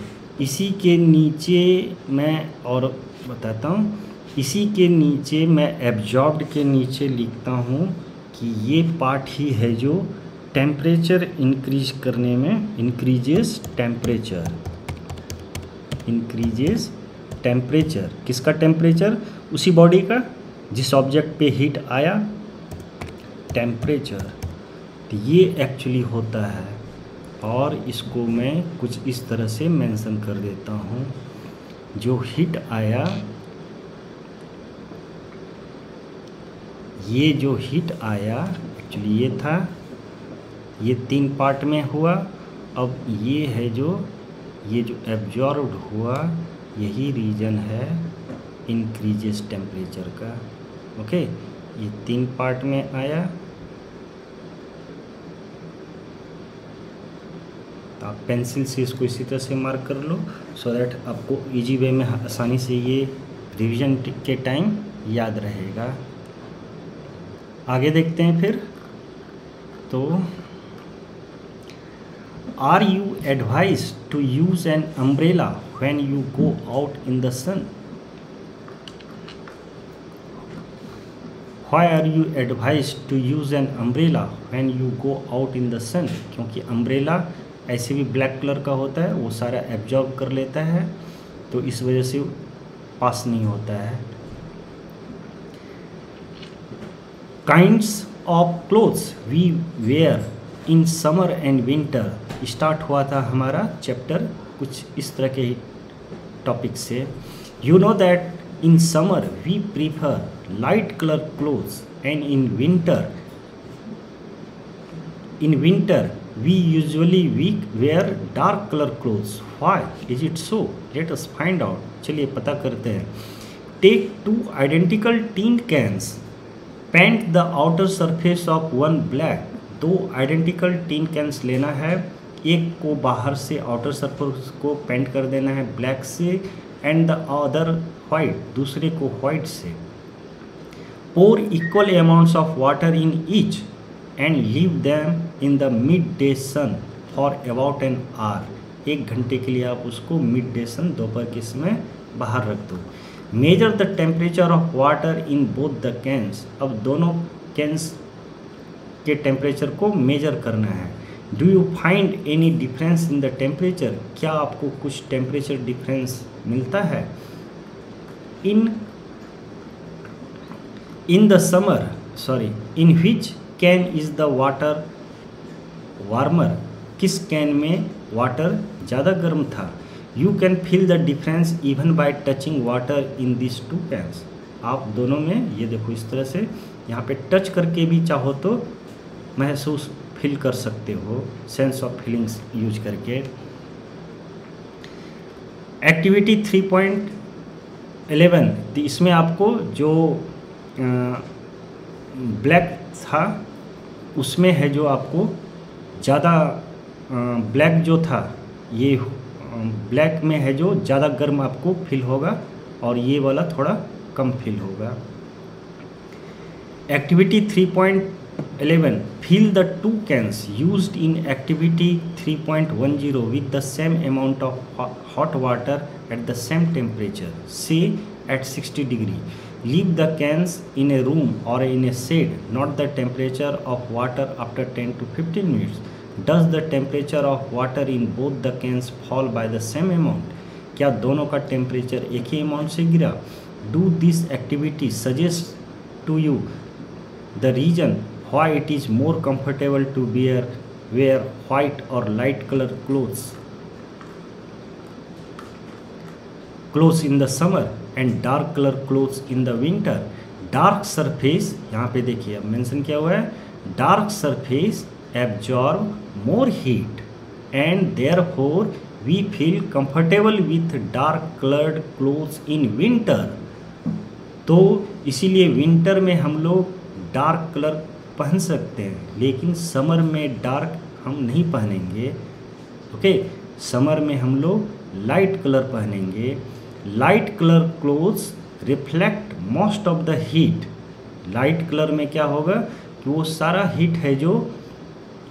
इसी के नीचे मैं और बताता हूँ, इसी के नीचे मैं एब्जॉर्ब्ड के नीचे लिखता हूँ कि ये पार्ट ही है जो टेम्परेचर इंक्रीज करने में, इंक्रीजेस टेम्परेचर, इंक्रीजेस टेम्परेचर, किसका टेम्परेचर, उसी बॉडी का जिस ऑब्जेक्ट पे हीट आया, टेम्परेचर। तो ये एक्चुअली होता है, और इसको मैं कुछ इस तरह से मेंशन कर देता हूँ, जो हीट आया, ये जो हीट आया एक्चुअली ये था, ये 3 पार्ट में हुआ। अब ये है जो, ये जो एब्जॉर्ब्ड हुआ, यही रीजन है इंक्रीजेस टेम्परेचर का, ओके। ये 3 पार्ट में आया, तो आप पेंसिल से इसको इसी तरह से मार्क कर लो, सो दैट आपको इजी वे में आसानी से ये रिवीजन के टाइम याद रहेगा। आगे देखते हैं फिर। तो are you advise to use an umbrella when you go out in the sun? Why are you advised to use an umbrella when you go out in the sun? क्योंकि अम्ब्रेला ऐसे भी ब्लैक कलर का होता है, वो सारा एब्जॉर्ब कर लेता है, तो इस वजह से पास नहीं होता है। Kinds of clothes we wear in summer and winter, start हुआ था हमारा चैप्टर कुछ इस तरह के टॉपिक से। You know that in summer we prefer light color clothes and in winter we usually wear dark color clothes. Why is it so? Let us find out. चलिए पता करते हैं। Take 2 identical tin cans, paint the outer surface of one black. 2 identical tin cans लेना है, एक को बाहर से आउटर सरफेस को पेंट कर देना है ब्लैक से, एंड द अदर वाइट, दूसरे को वाइट से। Pour equal amounts of water in each and leave them in the mid day sun for about an hour. 1 घंटे के लिए आप उसको मिड डे सन, दोपहर के समय बाहर रख दो। Measure the temperature of water in both the cans, अब दोनों कैंस के टेम्परेचर को मेजर करना है। Do you find any difference in the temperature, क्या आपको कुछ टेम्परेचर डिफरेंस मिलता है? In the summer, sorry, in which can is the water warmer, किस कैन में वाटर ज़्यादा गर्म था? You can feel the difference even by touching water in this 2 cans. आप दोनों में, ये देखो इस तरह से यहाँ पे टच करके भी चाहो तो महसूस फील कर सकते हो, सेंस ऑफ फीलिंग्स यूज करके। एक्टिविटी 3.11, तो इसमें आपको जो ब्लैक था उसमें है जो आपको ज़्यादा, ब्लैक जो था ये ब्लैक में है जो ज़्यादा गर्म आपको फील होगा, और ये वाला थोड़ा कम फील होगा। Activity 3.11, fill the 2 cans used in activity 3.10 with the same amount of hot water at the same temperature, say at 60 degree. Leave the cans in a room or in a shade, note the temperature of water after 10 to 15 minutes. Does the temperature of water in both the cans fall by the same amount, क्या दोनों का टेम्परेचर एक ही अमाउंट से गिरा। Do this activity suggest to you the reason why it is more comfortable to wear white or light color clothes in the summer and dark color clothes in the winter। Dark surface, यहाँ पे देखिए अब मेंशन किया हुआ है, dark surface absorb more heat and therefore we feel comfortable with dark coloured clothes in winter. तो इसीलिए विंटर में हम लोग डार्क कलर पहन सकते हैं, लेकिन समर में डार्क हम नहीं पहनेंगे। ओके, समर में हम लोग लाइट कलर पहनेंगे। Light colour clothes reflect most of the heat. Light colour में क्या होगा कि वो सारा हीट है जो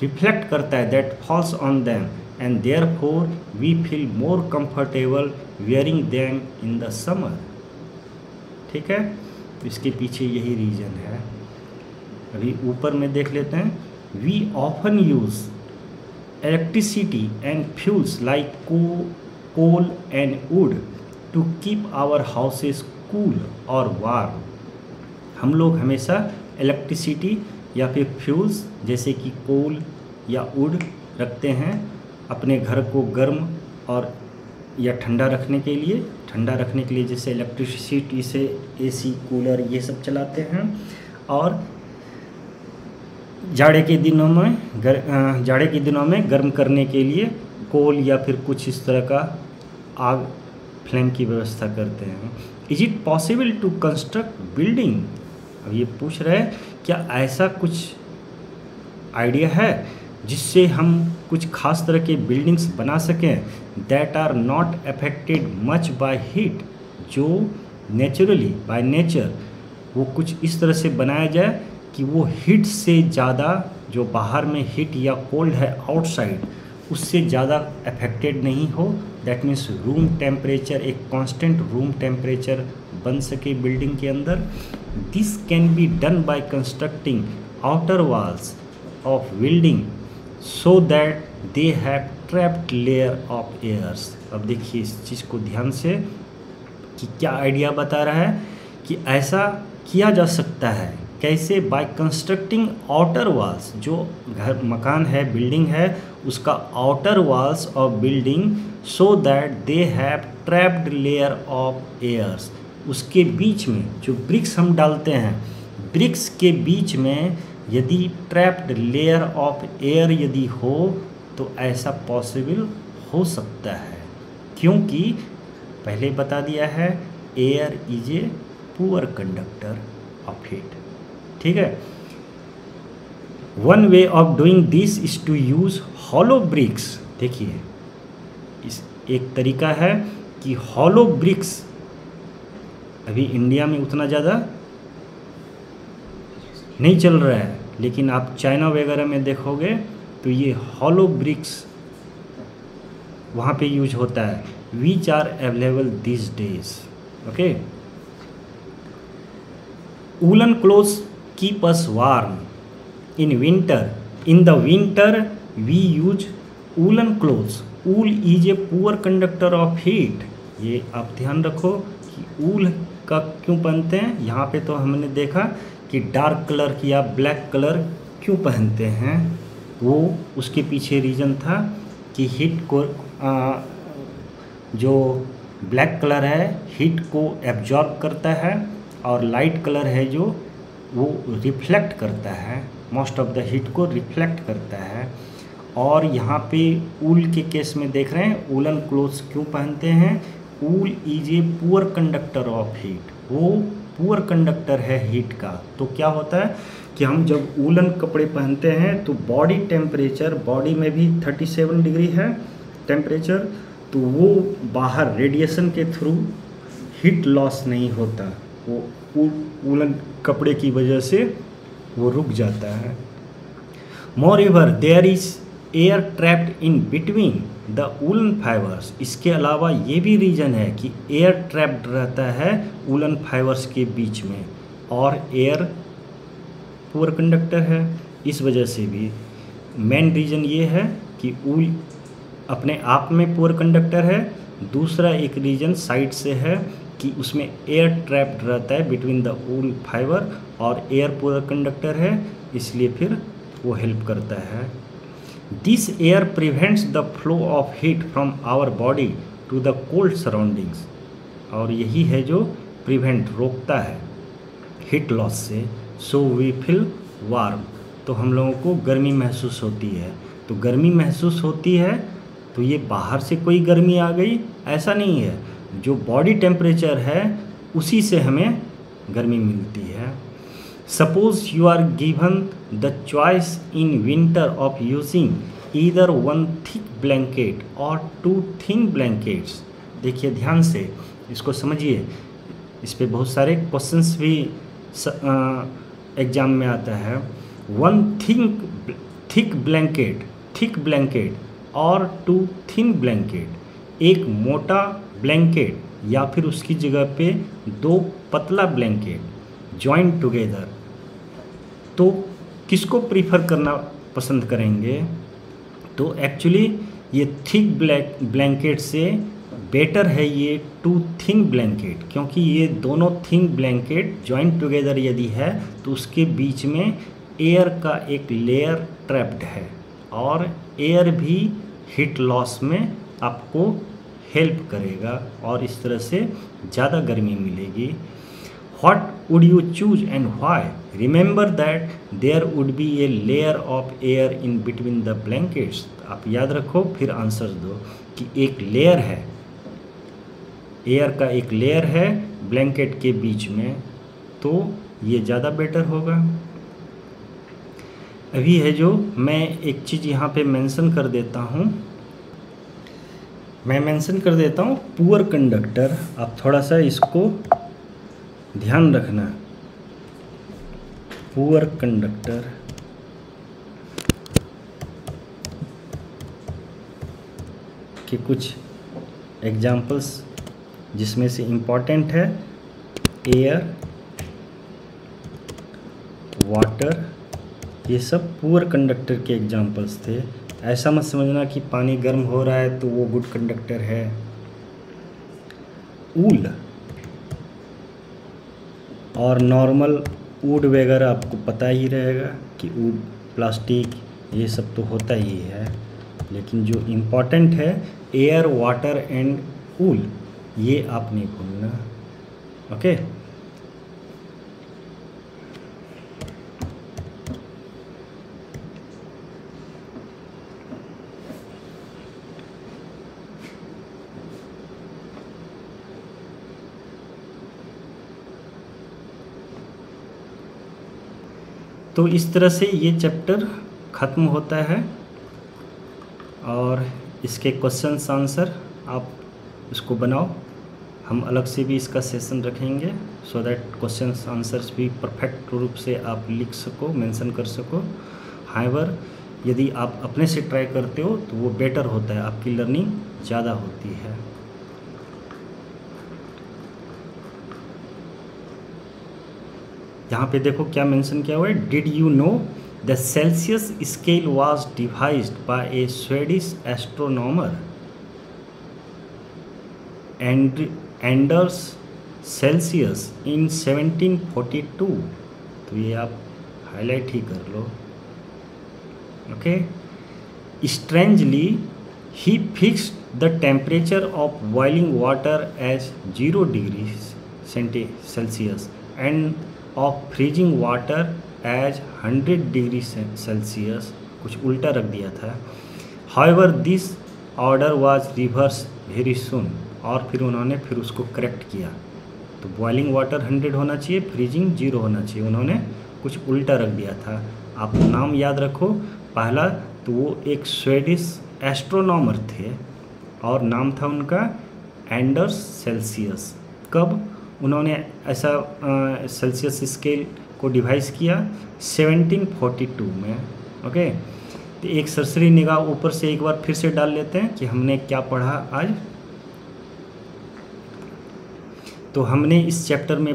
रिफ्लेक्ट करता है, that falls on them and therefore we feel more comfortable wearing them in the summer. ठीक है, तो इसके पीछे यही रीज़न है। अभी ऊपर में देख लेते हैं। We often use electricity and fuels like coal and wood to keep our houses cool और वार्म। हम लोग हमेशा इलेक्ट्रिसिटी या फिर फ्यूल्स जैसे कि कोल या वुड रखते हैं अपने घर को गर्म और या ठंडा रखने के लिए। ठंडा रखने के लिए जैसे इलेक्ट्रिसिटी से एसी, कूलर ये सब चलाते हैं। और जाड़े के दिनों में गर्म करने के लिए कोल या फिर कुछ इस तरह का आग फ्लेम की व्यवस्था करते हैं। Is it possible to construct building, अब ये पूछ रहे हैं क्या ऐसा कुछ आइडिया है जिससे हम कुछ खास तरह के बिल्डिंग्स बना सकें that are not affected much by heat, जो नेचुरली बाय नेचर वो कुछ इस तरह से बनाया जाए कि वो हीट से ज़्यादा, जो बाहर में हीट या कोल्ड है आउटसाइड, उससे ज़्यादा अफेक्टेड नहीं हो। दैट मीन्स रूम टेम्परेचर एक कांस्टेंट रूम टेम्परेचर बन सके बिल्डिंग के अंदर। This can be done by constructing outer walls of building so that they have trapped layer of airs. अब देखिए इस चीज़ को ध्यान से कि क्या आइडिया बता रहा है कि ऐसा किया जा सकता है। कैसे? बाय कंस्ट्रक्टिंग आउटर वॉल्स, जो घर मकान है बिल्डिंग है उसका outer walls of building so that they have trapped layer of airs. उसके बीच में जो ब्रिक्स हम डालते हैं, ब्रिक्स के बीच में यदि ट्रैप्ड लेयर ऑफ एयर यदि हो तो ऐसा पॉसिबल हो सकता है, क्योंकि पहले बता दिया है air is a poor conductor of heat. ठीक है। One way of doing this is to use hollow bricks. देखिए इस एक तरीका है कि हॉलो ब्रिक्स अभी इंडिया में उतना ज़्यादा नहीं चल रहा है, लेकिन आप चाइना वगैरह में देखोगे तो ये हॉलो ब्रिक्स वहाँ पे यूज होता है, which are available this days. Okay. Woollen clothes keep us warm in winter. In the winter we use woolen clothes. Wool is a poor conductor of heat. ये आप ध्यान रखो कि वूल का क्यों पहनते हैं। यहाँ पे तो हमने देखा कि डार्क कलर या ब्लैक कलर क्यों पहनते हैं, वो उसके पीछे रीज़न था कि हीट को जो ब्लैक कलर है हीट को एब्जॉर्ब करता है और लाइट कलर है जो वो रिफ्लेक्ट करता है, मोस्ट ऑफ द हीट को रिफ्लेक्ट करता है। और यहाँ पे ऊल के केस में देख रहे हैं वूलन क्लोथ्स क्यों पहनते हैं। Wool is a poor conductor of heat, वो पुअर कंडक्टर है हीट का। तो क्या होता है कि हम जब वूलन कपड़े पहनते हैं तो बॉडी टेम्परेचर, बॉडी में भी 37 डिग्री है टेम्परेचर, तो वो बाहर रेडिएशन के थ्रू हीट लॉस नहीं होता, वो वूलन कपड़े की वजह से वो रुक जाता है। Moreover there is air trapped in between the woollen fibres. इसके अलावा ये भी रीज़न है कि एयर ट्रैप्ड रहता है वूलन फाइबर्स के बीच में, और एयर पुअर कंडक्टर है, इस वजह से भी मेन रीज़न ये है कि ऊल अपने आप में पुअर कंडक्टर है। दूसरा एक रीज़न साइड से है कि उसमें एयर ट्रैप्ड रहता है बिटवीन द ऊल फाइबर, और एयर पुअर कंडक्टर है, इसलिए फिर वो हेल्प करता है। This air prevents the flow of heat from our body to the cold surroundings, और यही है जो प्रिवेंट रोकता है हीट लॉस से। सो वी फील वार्म, तो हम लोगों को गर्मी महसूस होती है। तो गर्मी महसूस होती है तो ये बाहर से कोई गर्मी आ गई ऐसा नहीं है, जो बॉडी टेम्परेचर है उसी से हमें गर्मी मिलती है। Suppose you are given the choice in winter of using either one thick blanket or 2 thin blankets. देखिए ध्यान से इसको समझिए, इस पे बहुत सारे क्वेश्चंस भी एग्जाम में आता है। One thick blanket or 2 thin blanket, एक मोटा ब्लैंकेट या फिर उसकी जगह पे 2 पतला ब्लैंकेट जॉइन टुगेदर, तो किसको प्रीफर करना पसंद करेंगे? तो एक्चुअली ये थिक ब्लैंकेट से बेटर है ये 2 थिन ब्लैंकेट, क्योंकि ये दोनों थिन ब्लैंकेट जॉइन टुगेदर यदि है तो उसके बीच में एयर का एक लेयर ट्रैप्ड है, और एयर भी हीट लॉस में आपको हेल्प करेगा और इस तरह से ज़्यादा गर्मी मिलेगी। What would you choose and why? Remember that there would be a layer of air in between the blankets. आप याद रखो, फिर आंसर दो कि एक लेयर है, एयर का एक लेयर है ब्लैंकेट के बीच में, तो ये ज़्यादा बेटर होगा। अभी है जो मैं एक चीज़ यहाँ पे मेंशन कर देता हूँ, पुअर कंडक्टर। आप थोड़ा सा इसको ध्यान रखना। पुअर कंडक्टर के कुछ एग्जाम्पल्स जिसमें से इम्पॉर्टेंट है एयर, वाटर, ये सब पुअर कंडक्टर के एग्जाम्पल्स थे। ऐसा मत समझना कि पानी गर्म हो रहा है तो वो गुड कंडक्टर है। ऊल और नॉर्मल वुड वगैरह आपको पता ही रहेगा कि वुड, प्लास्टिक, ये सब तो होता ही है, लेकिन जो इम्पोर्टेंट है एयर, वाटर एंड वूल, ये आप नहीं भूलना। ओके, तो इस तरह से ये चैप्टर ख़त्म होता है और इसके क्वेश्चंस आंसर आप इसको बनाओ। हम अलग से भी इसका सेशन रखेंगे सो दैट क्वेश्चंस आंसर्स भी परफेक्ट रूप से आप लिख सको, मेंशन कर सको। हाउएवर यदि आप अपने से ट्राई करते हो तो वो बेटर होता है, आपकी लर्निंग ज़्यादा होती है। यहाँ पे देखो क्या मेंशन किया हुआ है, did you know the Celsius scale was devised by a Swedish astronomer Anders Celsius in 1742। तो ये आप हाईलाइट ही कर लो। Okay, strangely he fixed the temperature of boiling water as 0 degree Celsius and of freezing water as 100 degree Celsius, कुछ उल्टा रख दिया था। However this order was reverse very soon, और फिर उन्होंने फिर उसको करेक्ट किया। तो बॉइलिंग वाटर 100 होना चाहिए, फ्रीजिंग 0 होना चाहिए, उन्होंने कुछ उल्टा रख दिया था। आप नाम याद रखो, पहला तो वो एक स्वीडिश एस्ट्रोनॉमर थे और नाम था उनका एंडर्स सेल्सियस। कब उन्होंने ऐसा सेल्सियस स्केल को डिवाइस किया? 1742 में। ओके, तो एक सरसरी निगाह ऊपर से एक बार फिर से डाल लेते हैं कि हमने क्या पढ़ा आज। तो हमने इस चैप्टर में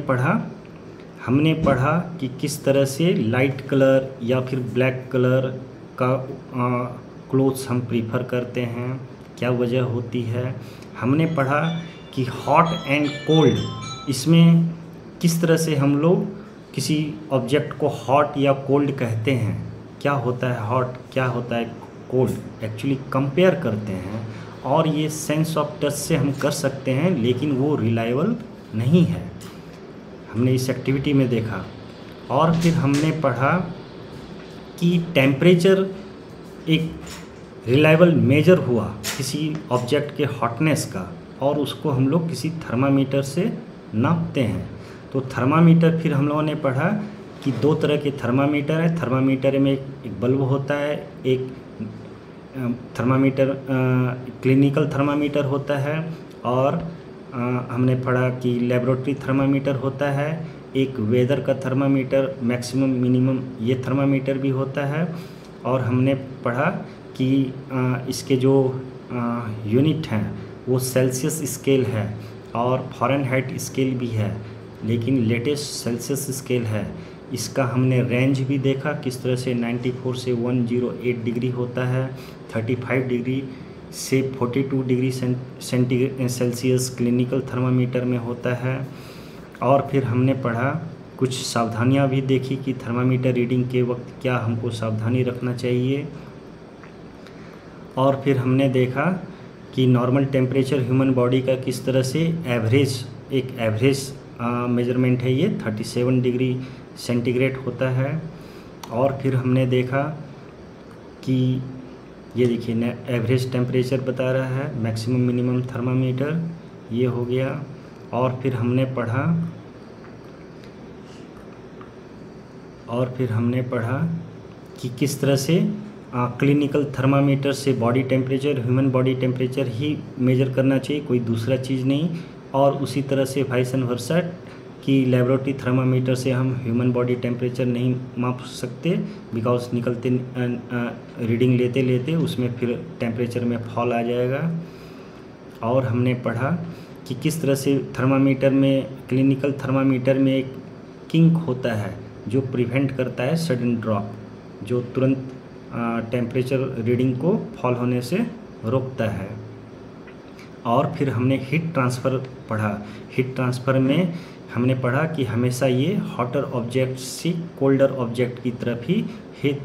हमने पढ़ा कि किस तरह से लाइट कलर या फिर ब्लैक कलर का क्लोथ्स हम प्रीफर करते हैं, क्या वजह होती है। हमने पढ़ा कि हॉट एंड कोल्ड, इसमें किस तरह से हम लोग किसी ऑब्जेक्ट को हॉट या कोल्ड कहते हैं, क्या होता है हॉट, क्या होता है कोल्ड, एक्चुअली कंपेयर करते हैं। और ये सेंस ऑफ टच से हम कर सकते हैं, लेकिन वो रिलायबल नहीं है, हमने इस एक्टिविटी में देखा। और फिर हमने पढ़ा कि टेम्परेचर एक रिलायबल मेजर हुआ किसी ऑब्जेक्ट के हॉटनेस का, और उसको हम लोग किसी थर्मामीटर से नापते हैं। तो थर्मामीटर फिर हम लोगों ने पढ़ा कि दो तरह के थर्मामीटर है। थर्मामीटर में एक बल्ब होता है, एक थर्मामीटर क्लिनिकल थर्मामीटर होता है, और हमने पढ़ा कि लेबोरेटरी थर्मामीटर होता है, एक वेदर का थर्मामीटर मैक्सिमम मिनिमम ये थर्मामीटर भी होता है। और हमने पढ़ा कि इसके जो यूनिट हैं वो सेल्सियस स्केल है और फ़ारेनहाइट स्केल भी है, लेकिन लेटेस्ट सेल्सियस स्केल है। इसका हमने रेंज भी देखा किस तरह से 94 से 108 डिग्री होता है, 35 डिग्री से 42 डिग्री सेल्सियस क्लिनिकल थर्मामीटर में होता है। और फिर हमने पढ़ा कुछ सावधानियां भी देखी कि थर्मामीटर रीडिंग के वक्त क्या हमको सावधानी रखना चाहिए। और फिर हमने देखा कि नॉर्मल टेम्परेचर ह्यूमन बॉडी का किस तरह से एक एवरेज मेजरमेंट है, ये 37 डिग्री सेंटीग्रेड होता है। और फिर हमने देखा कि ये देखिए एवरेज टेम्परेचर बता रहा है, मैक्सिमम मिनिमम थर्मामीटर ये हो गया। और फिर हमने पढ़ा कि किस तरह से क्लिनिकल थर्मामीटर से body temperature, human body temperature ही मेजर करना चाहिए, कोई दूसरा चीज़ नहीं। और उसी तरह से वाइस एंड वर्सा कि लेबोरेटरी थर्मामीटर से हम ह्यूमन बॉडी टेम्परेचर नहीं माप सकते, बिकॉज निकलते रीडिंग लेते लेते उसमें फिर टेम्परेचर में फॉल आ जाएगा। और हमने पढ़ा कि किस तरह से थर्मामीटर में, क्लिनिकल थर्मामीटर में एक किंक होता है जो प्रिवेंट करता है सडन ड्रॉप, जो तुरंत टेम्परेचर रीडिंग को फॉल होने से रोकता है। और फिर हमने हीट ट्रांसफ़र पढ़ा। हीट ट्रांसफ़र में हमने पढ़ा कि हमेशा ये हॉटर ऑब्जेक्ट से कोल्डर ऑब्जेक्ट की तरफ ही हीट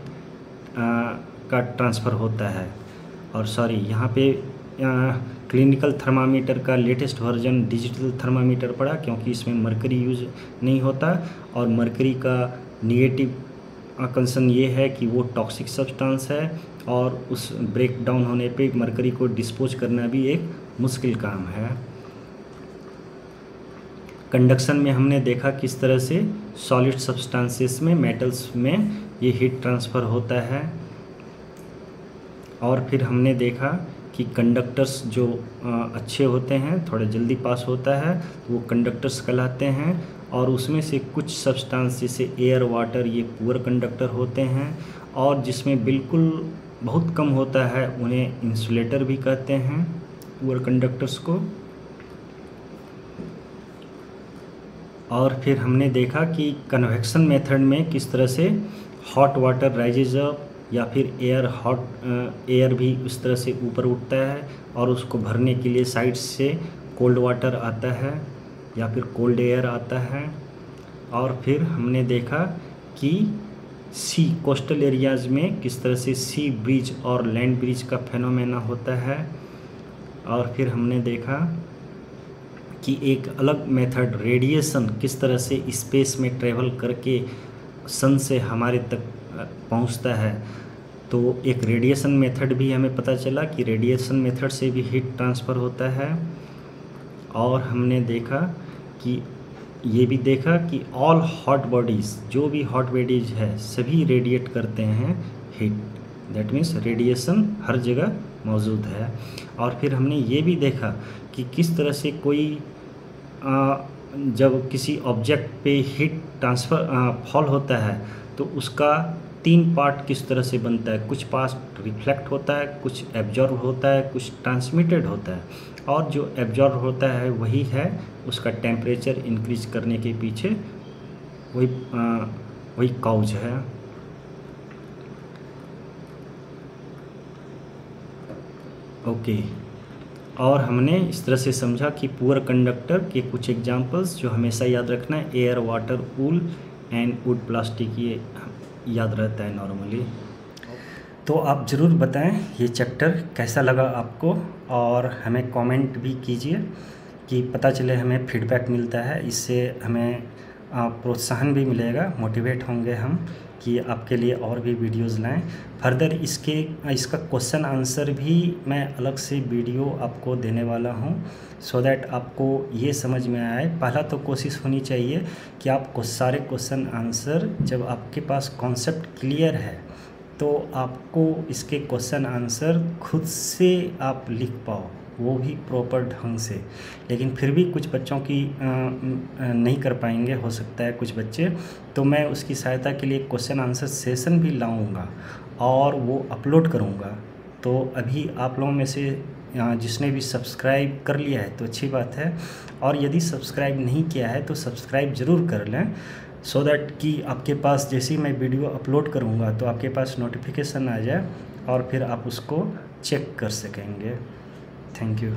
का ट्रांसफ़र होता है। और यहाँ पे क्लिनिकल थर्मामीटर का लेटेस्ट वर्जन डिजिटल थर्मामीटर पढ़ा, क्योंकि इसमें मरकरी यूज नहीं होता। और मरकरी का निगेटिव कंसर्न ये है कि वो टॉक्सिक सब्सटेंस है, और उस ब्रेक डाउन होने पे मरकरी को डिस्पोज करना भी एक मुश्किल काम है। कंडक्शन में हमने देखा किस तरह से सॉलिड सब्सटेंसेस में, मेटल्स में ये हीट ट्रांसफ़र होता है। और फिर हमने देखा कि कंडक्टर्स जो अच्छे होते हैं, थोड़ा जल्दी पास होता है, वो कंडक्टर्स कहलाते हैं। और उसमें से कुछ सब्सटेंस जैसे एयर, वाटर, ये पुअर कंडक्टर होते हैं। और जिसमें बिल्कुल बहुत कम होता है उन्हें इंसुलेटर भी कहते हैं, पुअर कंडक्टर्स को। और फिर हमने देखा कि कन्वेक्शन मेथड में किस तरह से हॉट वाटर राइजेज अप, या फिर एयर भी उस तरह से ऊपर उठता है, और उसको भरने के लिए साइड से कोल्ड वाटर आता है या फिर कोल्ड एयर आता है। और फिर हमने देखा कि कोस्टल एरियाज़ में किस तरह से सी ब्रिज और लैंड ब्रिज का फेनोमेना होता है। और फिर हमने देखा कि एक अलग मेथड रेडिएशन किस तरह से स्पेस में ट्रेवल करके सन से हमारे तक पहुंचता है। तो एक रेडिएशन मेथड भी हमें पता चला कि रेडिएशन मेथड से भी हीट ट्रांसफ़र होता है। और हमने देखा कि ये भी देखा कि ऑल हॉट बॉडीज़, जो भी हॉट बॉडीज है सभी रेडिएट करते हैं हीट, दैट मीन्स रेडिएशन हर जगह मौजूद है। और फिर हमने ये भी देखा कि किस तरह से कोई जब किसी ऑब्जेक्ट पे हीट ट्रांसफ़र फॉल होता है तो उसका 3 पार्ट किस तरह से बनता है। कुछ पार्ट रिफ्लेक्ट होता है, कुछ एब्जॉर्ब होता है, कुछ ट्रांसमिटेड होता है। और जो एब्जॉर्ब होता है वही है उसका टेम्परेचर इंक्रीज करने के पीछे वही कॉज है। ओके। और हमने इस तरह से समझा कि पुअर कंडक्टर के कुछ एग्जांपल्स जो हमेशा याद रखना है, air, water, wool and would, plastic, ये याद रहता है नॉर्मली। तो आप ज़रूर बताएं ये चैप्टर कैसा लगा आपको, और हमें कमेंट भी कीजिए कि पता चले, हमें फीडबैक मिलता है, इससे हमें प्रोत्साहन भी मिलेगा, मोटिवेट होंगे हम कि आपके लिए और भी वीडियोज़ लाएं। फर्दर इसका क्वेश्चन आंसर भी मैं अलग से वीडियो आपको देने वाला हूं, सो दैट आपको ये समझ में आए। पहला तो कोशिश होनी चाहिए कि आपको सारे क्वेश्चन आंसर, जब आपके पास कॉन्सेप्ट क्लियर है तो आपको इसके क्वेश्चन आंसर खुद से आप लिख पाओ, वो भी प्रॉपर ढंग से। लेकिन फिर भी कुछ बच्चों की नहीं कर पाएंगे, हो सकता है कुछ बच्चे, तो मैं उसकी सहायता के लिए क्वेश्चन आंसर सेशन भी लाऊंगा और वो अपलोड करूंगा। तो अभी आप लोगों में से जिसने भी सब्सक्राइब कर लिया है तो अच्छी बात है, और यदि सब्सक्राइब नहीं किया है तो सब्सक्राइब ज़रूर कर लें, सो दैट कि आपके पास जैसे ही मैं वीडियो अपलोड करूंगा तो आपके पास नोटिफिकेशन आ जाए और फिर आप उसको चेक कर सकेंगे। Thank you.